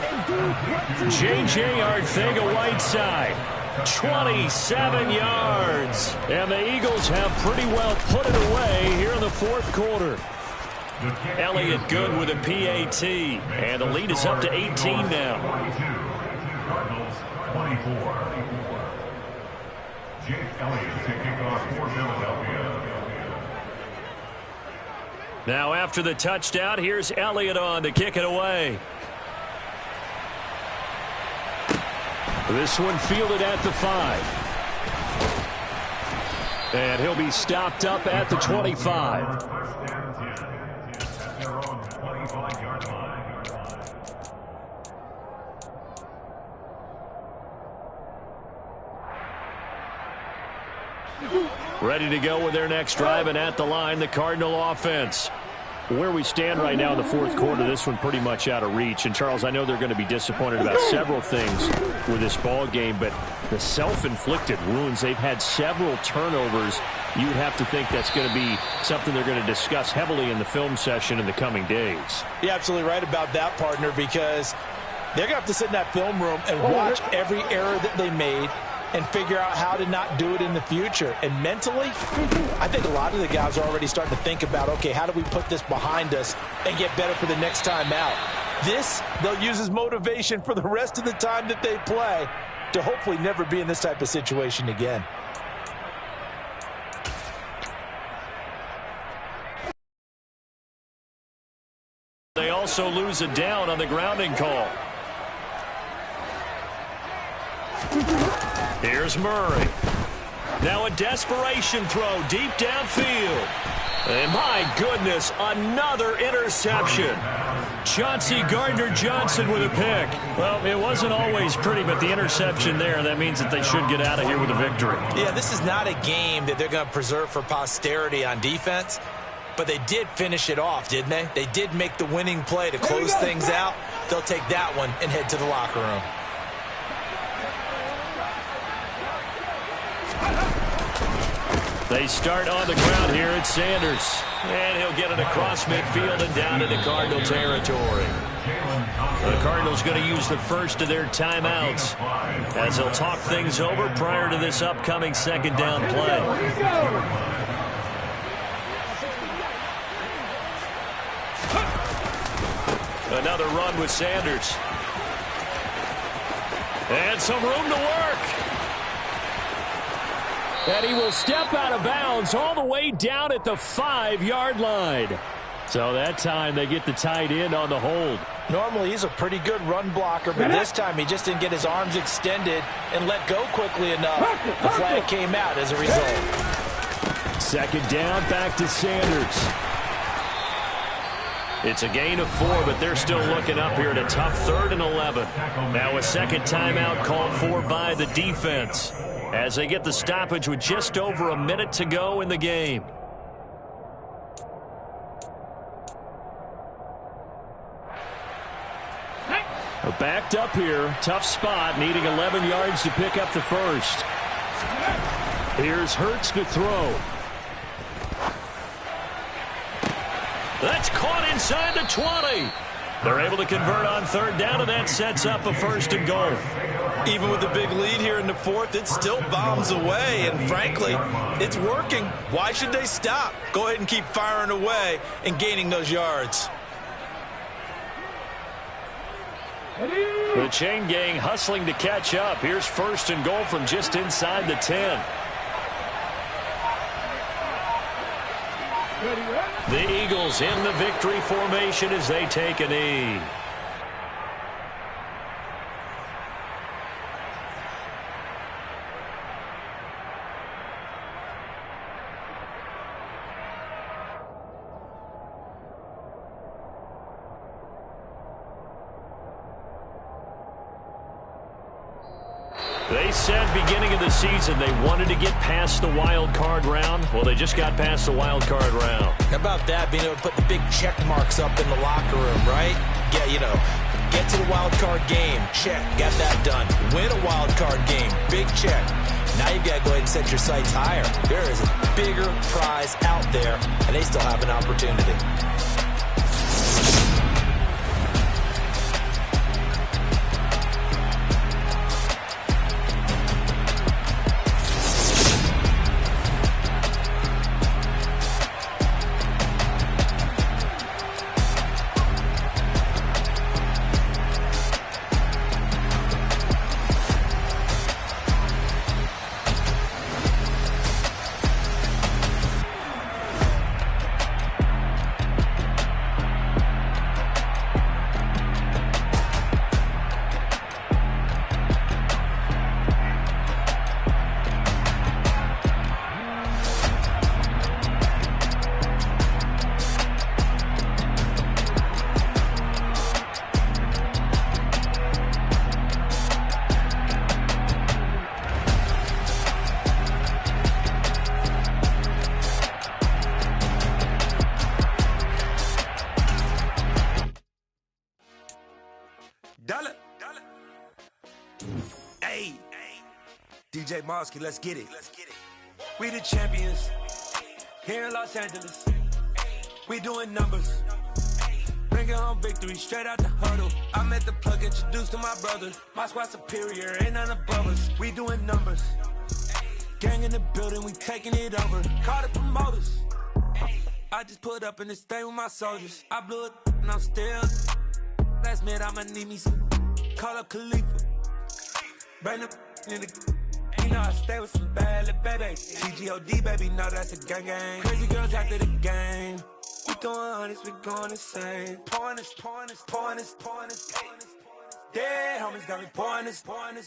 J.J. Arcega-Whiteside, 27 yards. And the Eagles have pretty well put it away here in the 4th quarter. Elliott good with a PAT. And the lead is up to 18 now. Cardinals 24. Jake Elliott to kick off for Philadelphia. Now after the touchdown, here's Elliott on to kick it away. This one fielded at the 5. And he'll be stopped up at the 25. Ready to go with their next drive, and at the line, the Cardinal offense. Where we stand right now in the fourth quarter, this one pretty much out of reach. And, Charles, I know they're going to be disappointed about several things with this ball game, but the self-inflicted wounds, they've had several turnovers. You would have to think that's going to be something they're going to discuss heavily in the film session in the coming days. You're absolutely right about that, partner, because they're going to have to sit in that film room and watch every error that they made and figure out how to not do it in the future. And mentally, I think a lot of the guys are already starting to think about, okay, how do we put this behind us and get better for the next time out? This, they'll use as motivation for the rest of the time that they play to hopefully never be in this type of situation again. They also lose a down on the grounding call. Here's Murray. Now a desperation throw deep downfield. And my goodness, another interception. Chauncey Gardner-Johnson with a pick. Well, it wasn't always pretty, but the interception there, that means that they should get out of here with a victory. Yeah, this is not a game that they're going to preserve for posterity on defense, but they did finish it off, didn't they? They did make the winning play to close things out. They'll take that one and head to the locker room. They start on the ground here at Sanders. And he'll get it across midfield and down into Cardinal territory. The Cardinals going to use the first of their timeouts as they'll talk things over prior to this upcoming second down play. Another run with Sanders. And some room to work. And he will step out of bounds all the way down at the 5-yard line. So that time they get the tight end on the hold. Normally he's a pretty good run blocker, but this time he just didn't get his arms extended and let go quickly enough. The flag came out as a result. Second down, back to Sanders. It's a gain of 4, but they're still looking up here at a tough 3rd and 11. Now a second timeout called for by the defense as they get the stoppage with just over a minute to go in the game. Backed up here, tough spot, needing 11 yards to pick up the first. Here's Hurts to throw. That's caught inside the 20. They're able to convert on 3rd down, and that sets up a 1st and goal. Even with the big lead here in the 4th, it still bombs away, and frankly, it's working. Why should they stop? Go ahead and keep firing away and gaining those yards. The chain gang hustling to catch up. Here's 1st and goal from just inside the 10. The Eagles in the victory formation as they take a knee. They said beginning of the season they wanted to get past the wild card round. Well, they just got past the wild card round. How about that, being able to put the big check marks up in the locker room, right? Yeah, you know, get to the wild card game, check, got that done. Win a wild card game, big check. Now you've got to go ahead and set your sights higher. There is a bigger prize out there, and they still have an opportunity. DJ Mosky, let's get it. We the champions here in Los Angeles. We doing numbers. Bringing home victory straight out the huddle. I'm at the plug, introduced to my brother. My squad superior, ain't none above us. We doing numbers. Gang in the building, we taking it over. Call the promoters. I just put up in this thing with my soldiers. I blew it and I'm still. Last minute I'ma need me some. Call up Khalifa. Bring the in the. You know I stay with some bad little baby. TGOD baby, no that's a gang gang. Crazy girls after the game. We throwing hundreds, we going insane. Pouring this. Dead homies got me pouring this.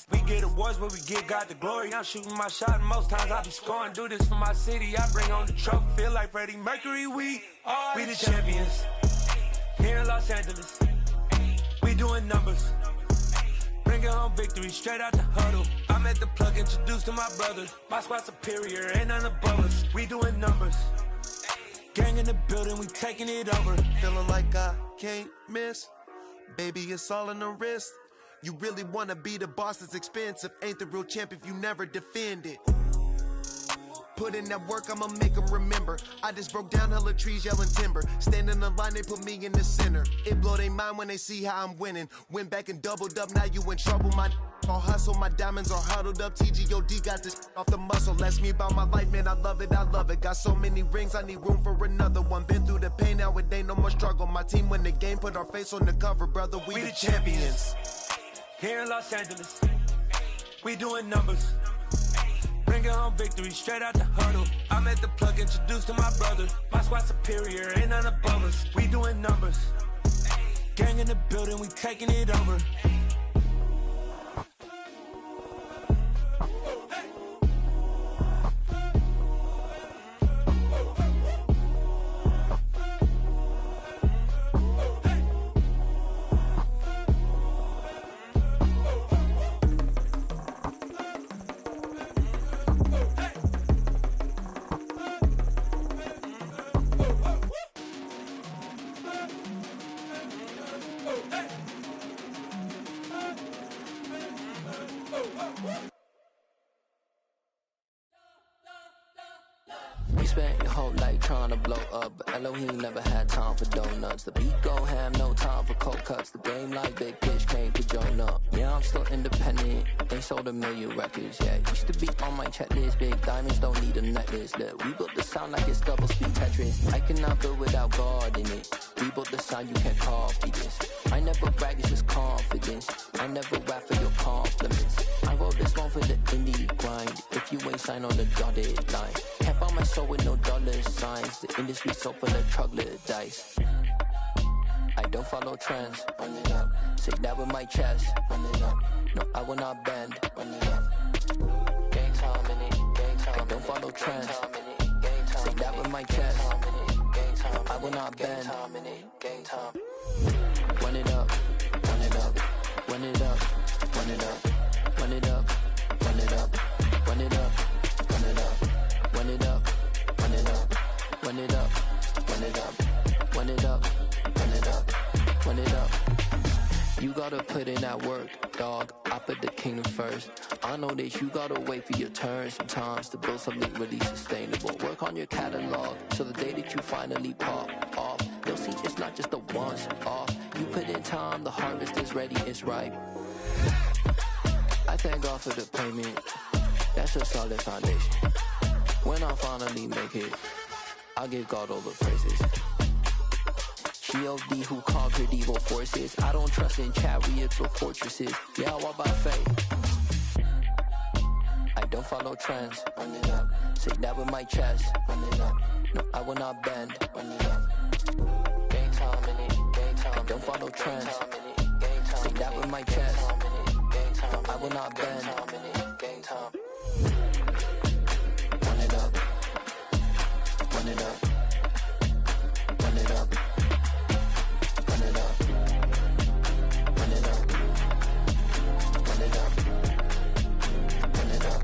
We get awards, but we get God the glory. I'm shooting my shot, and most times I be scoring. Do this for my city, I bring on the trophy. Feel like Freddie Mercury, we the champions here in Los Angeles. We doing numbers. Bringing home victory straight out the huddle. I'm at the plug, introduced to my brother. My squad superior, ain't none above us. We doing numbers. Gang in the building, we taking it over. Feeling like I can't miss. Baby, it's all in the wrist. You really wanna be the boss, it's expensive. Ain't the real champ if you never defend it. Put in that work, I'ma make them remember. I just broke down hella trees, yelling timber. Stand in the line, they put me in the center. It blow their mind when they see how I'm winning. Went back and doubled up, now you in trouble. My all hustle, my diamonds are huddled up. TGOD got this off the muscle. Ask me about my life, man, I love it. Got so many rings, I need room for another one. Been through the pain, now it ain't no more struggle. My team win the game, put our face on the cover, brother. We the champions here in Los Angeles. We doing numbers. Bringing home victory straight out the huddle. I'm at the plug, introduced to my brother. My squad superior, ain't none above us. We doing numbers. Gang in the building, we taking it over. You spent your whole life trying to blow up, but Elohim never had time for donuts. The beat go ham, no time for cold cuts. The game like Big Fish came to join up. Yeah, I'm still independent, ain't sold 1 million records yet. Used to be on my checklist, big diamonds don't need a necklace. Look, we built the sound like it's double speed Tetris. I cannot build without God in it. We built the sound, you can't copy this. I never brag, it's just confidence. I never rap for your compliments. I wrote this one for the indie grind. If you ain't signed on the dotted line, can't buy my soul with no dollar signs. The industry so full of troglodytes. I don't follow trends. Run it up. Say that with my chest. Run it up. No, I will not bend. Run it up. Gang time in it. Gang time. I don't follow trends. Say that with my chest. No, I will not bend. Gang time. Run it up. Run it up. Run it up. Run it up. Run it up. Run it up. Run it up. Run it up. Run it up. Run it up. Run it up. Run it up. Run it up. Run it up. Run it up. You gotta put in that work, dog. I put the kingdom first. I know that you gotta wait for your turn sometimes to build something really sustainable. Work on your catalog, so the day that you finally pop off, you'll see it's not just a once off. You put in time, the harvest is ready, it's ripe. I thank God for the payment. That's a solid foundation. When I finally make it, I'll give God all the praises. G.O.D. who conquered evil forces. I don't trust in chariots or fortresses. Yeah, I walk by faith. I don't follow trends. Run it up. Say that with my chest. Run it up. No, I will not bend. Run it up. Game time in it. Game time. I don't follow trends. Say that with my chest. No, I will not bend. Game time. Run it up. Run it up. Run it up. Run it up. Run it up. Run it up. Run it up.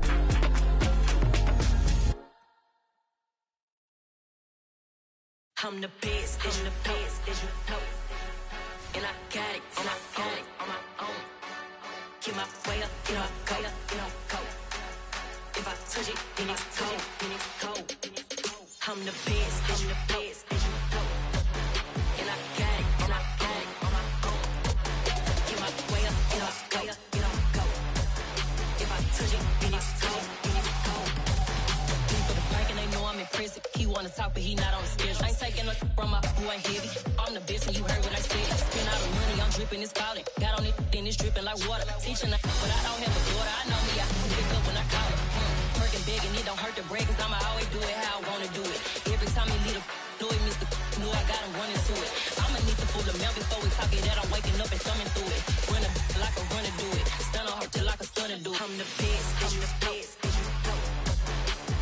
I'm the best, I'm the best, as you know. And I got it, and I got it on my own. Get my way up, get my go, get my go. I'm the best, and you know. And I got it, and I got it on my own. Get my way up, get my way up, get on go. If I touch it, then it's cold, then it's cold. Leave for the bank and they know I'm in prison. He wanna talk, but he not on the schedule. I ain't taking no from my boo, ain't heavy. I'm the best, and you heard what I said. Spend all the money, I'm dripping, it's falling. Got on it, then it's dripping like water. Teaching, but I don't have a daughter. I know me, I can pick up when I call her. Working big and it don't hurt to break, cause I'ma always do it how I wanna do it. Every time he lead a do it, Mr. Knew I got him running to it. I'ma need the full of milk before we talk it that I'm waking up and thumbing through it. Run a like a runner do it. Stun on her till like a stunner do it. I'm the best, and you know.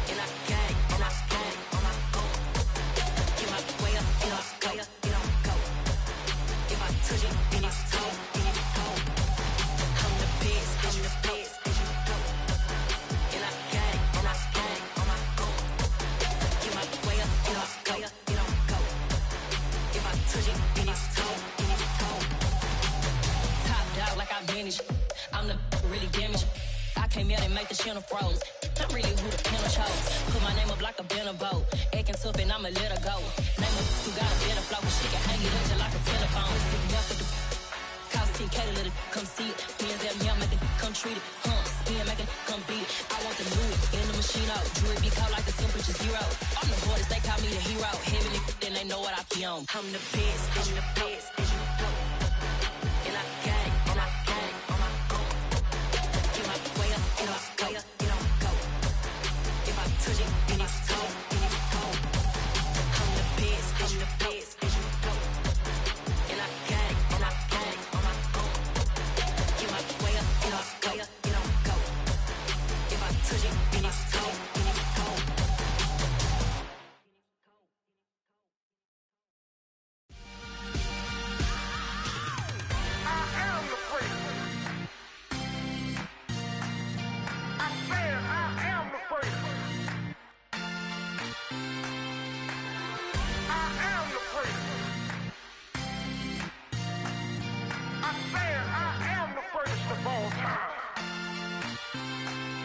And I got it, and I got it on my own. Get my way up, get my way up, get on go. If I touch it, then it's cold, then it's cold. I'm the best, and you know. And I got it, and I got it on my own. Get my way up, get my way up, get on go. If I touch it, then it's cold, then it's cold. Top dog like I manage. I'm the really damaged. I came out and make the channel froze. I'm really who the panel chose. Put my name up like a banner boat. Acting tough and I'ma let her go. Name her who got a better flow, but she can hang it up just like a telephone. Stick me up with the cost 10K to let it come see it. Hands down, yeah, make it come treat it. Spin, make it come beat it. I want the Louis in the machine out. Jewelry be cold like the temperature 0. I'm the hardest, they call me the hero. Heavenly, then they know what I be on. I'm the best, and the best, and you know. And I got it, and I got it on my own. Get my way up, get my way up, get on go. If I touch it, then it's cold, then it's cold. I'm the best, and the best, and you know. And I got it, and I got it on my own. Get my way up, get my way up, get on go. If I touch it, then it's cold, then it's cold.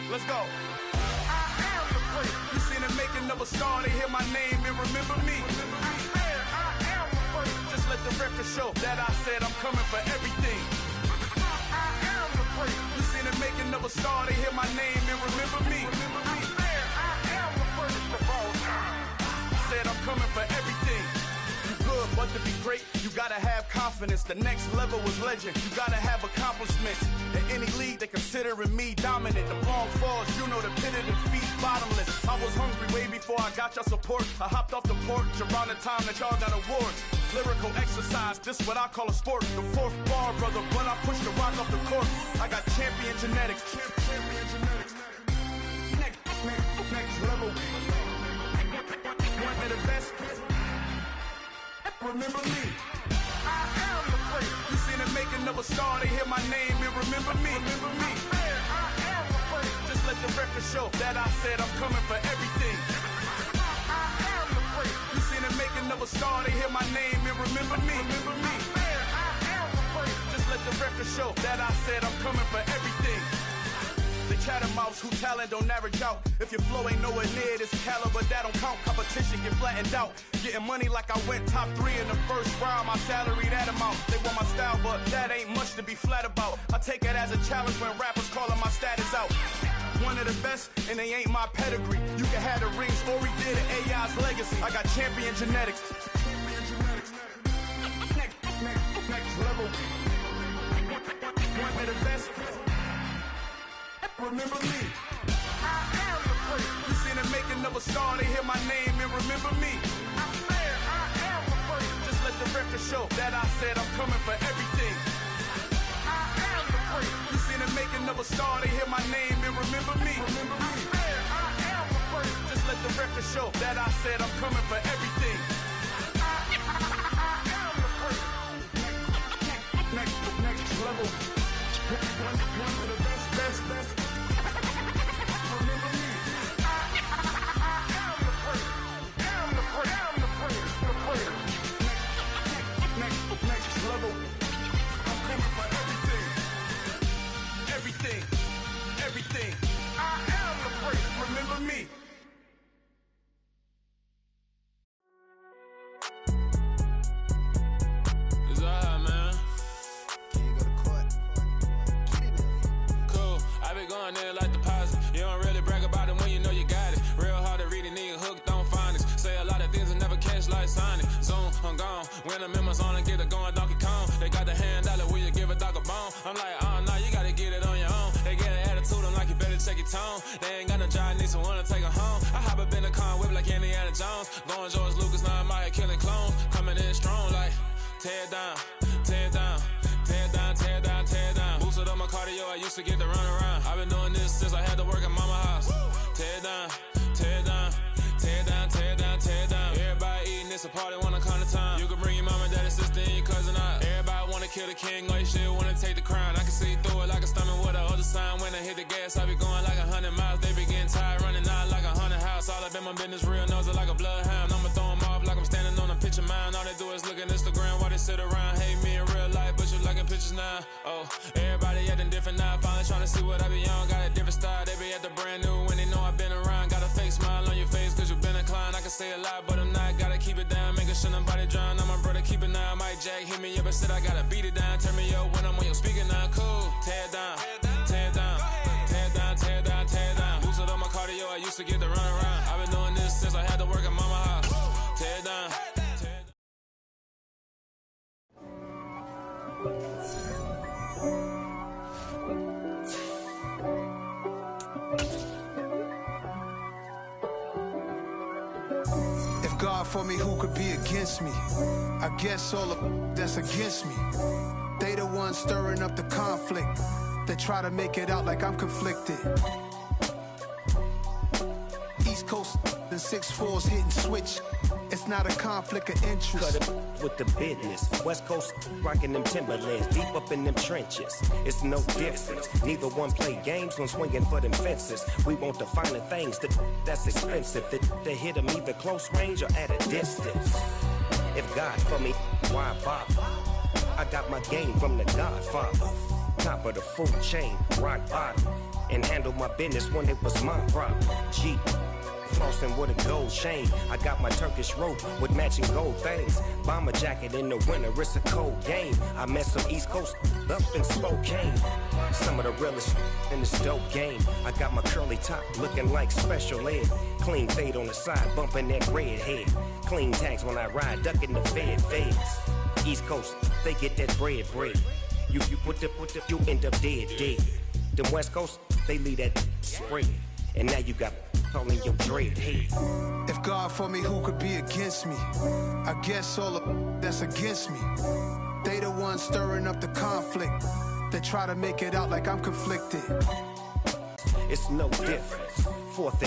Let's go. I am the prince. You seen the making of a star, they hear my name and remember me. I am the prince. Just let the record show that I said I'm coming for everything. I am the prince. You seen the making of a star, they hear my name and remember me. I am the prince of all time. Said I'm coming for everything. You good, but to be great, you gotta have confidence. The next level was legend. You gotta have accomplishments. In any league, they considering me dominant. The long falls, you know the pit of defeat, bottomless. I was hungry way before I got your support. I hopped off the porch around the time that y'all got awards. Lyrical exercise, this what I call a sport. The fourth bar, brother, when I push the rock off the court. I got champion genetics. Champion genetics. Next level. One of the best. Remember me. I am the prince. You seen the making of a star, they hear my name and remember me. Remember me. I am the prince. Just let the record show that I said I'm coming for everything. I am the prince. You seen the making of a star, they hear my name and remember me. Remember me. I am the prince. Just let the record show that I said I'm coming for everything. The catamounts who talent don't average out. If your flow ain't nowhere near this caliber, that don't count. Competition get flattened out. Getting money like I went top 3 in the first round. My salary that amount. They want my style, but that ain't much to be flat about. I take it as a challenge when rappers calling my status out. One of the best, and they ain't my pedigree. You can have the rings, or we did it, AI's legacy. I got champion genetics. Next level. One of the best. Remember me. I am the prince. You seen the making of a star, they hear my name and remember me. I am the prince. Just let the record show that I said I'm coming for everything. I am the prince. You seen the making of a star, they hear my name and remember me. Remember me. I am the prince. Just let the record show that I said I'm coming for everything. I am the prince. Next level. One of the best. Remember me. I am the prince. I'm the prince. The prince. Next level. I'm coming for everything. Everything. I am the prince. Remember me. just like Sonic. Zoom, I'm gone. When I'm in my zone and get it going, Donkey Kong. They got the hand dollar, will you give a dog a bone? I'm like, oh, no, you gotta get it on your own. They get an attitude, I'm like, you better check your tone. They ain't got no job, need someone to take her home. I hop up in the car, whip like Indiana Jones. Going George Lucas, now I'm out here killing clones. Coming in strong like, tear down, tear down, tear down, tear down, tear down. Boosted up my cardio, I used to get to run around. I've been doing this since I had to work at mama house. Tear down, tear down, tear down, tear down, tear down. Everybody eating, it's a party, one kind of time. You can bring your mama, daddy, sister, and your cousin out. Everybody wanna kill the king, or you shit wanna take the crown. I can see through it like a stomach with a other sign. When I hit the gas, I be going like 100 miles. They be getting tired, running out like 100 house. All up in my business, real nose like a bloodhound. I'ma throw them off like I'm standing on a picture mine. All they do is look at Instagram while they sit around. Hate me in real life, but you liking pictures now. Oh, everybody acting different now. Finally trying to see what I be on. Got a different style, they be at the brand new when they know I've been around. Got a fake smile on your face cause you been inclined. I can say a lot, but I'm not. Gotta keep it down, making sure nobody drown. I'm my brother, keep it now. Mike Jack hit me up and said I gotta beat it down. Turn me up when I'm on your speaker now. Cool, tear down, tear down, tear down, tear down, tear down. Boosted up my cardio, I used to get to run around. I've been doing this since I had to work at mama house. Tear down. If God for me, who could be against me? I guess all of that's against me. They the ones stirring up the conflict. They try to make it out like I'm conflicted. East Coast and 6'4s hitting switch. It's not a conflict of interest. Cut it with the business. West Coast rocking them Timberlands, deep up in them trenches. It's no difference. Neither one play games when swinging for them fences. We want the finer things that's expensive. They hit them either close range or at a distance. If God for me, why bother? I got my game from the Godfather. Top of the food chain, rock bottom. And handle my business when it was my problem. G. Flossing with a gold chain. I got my Turkish rope with matching gold things. Bomber jacket in the winter, it's a cold game. I met some East Coast up in Spokane. Some of the realest in this dope game. I got my curly top looking like special ed. Clean fade on the side, bumping that red head. Clean tags when I ride, ducking the feds. East Coast, they get that bread. You put the, you end up dead. Them West Coast, they leave that spread. And now you got all in your dread head. If God for me, who could be against me? I guess all of that's against me. They the ones stirring up the conflict. They try to make it out like I'm conflicted. It's no difference. Fourth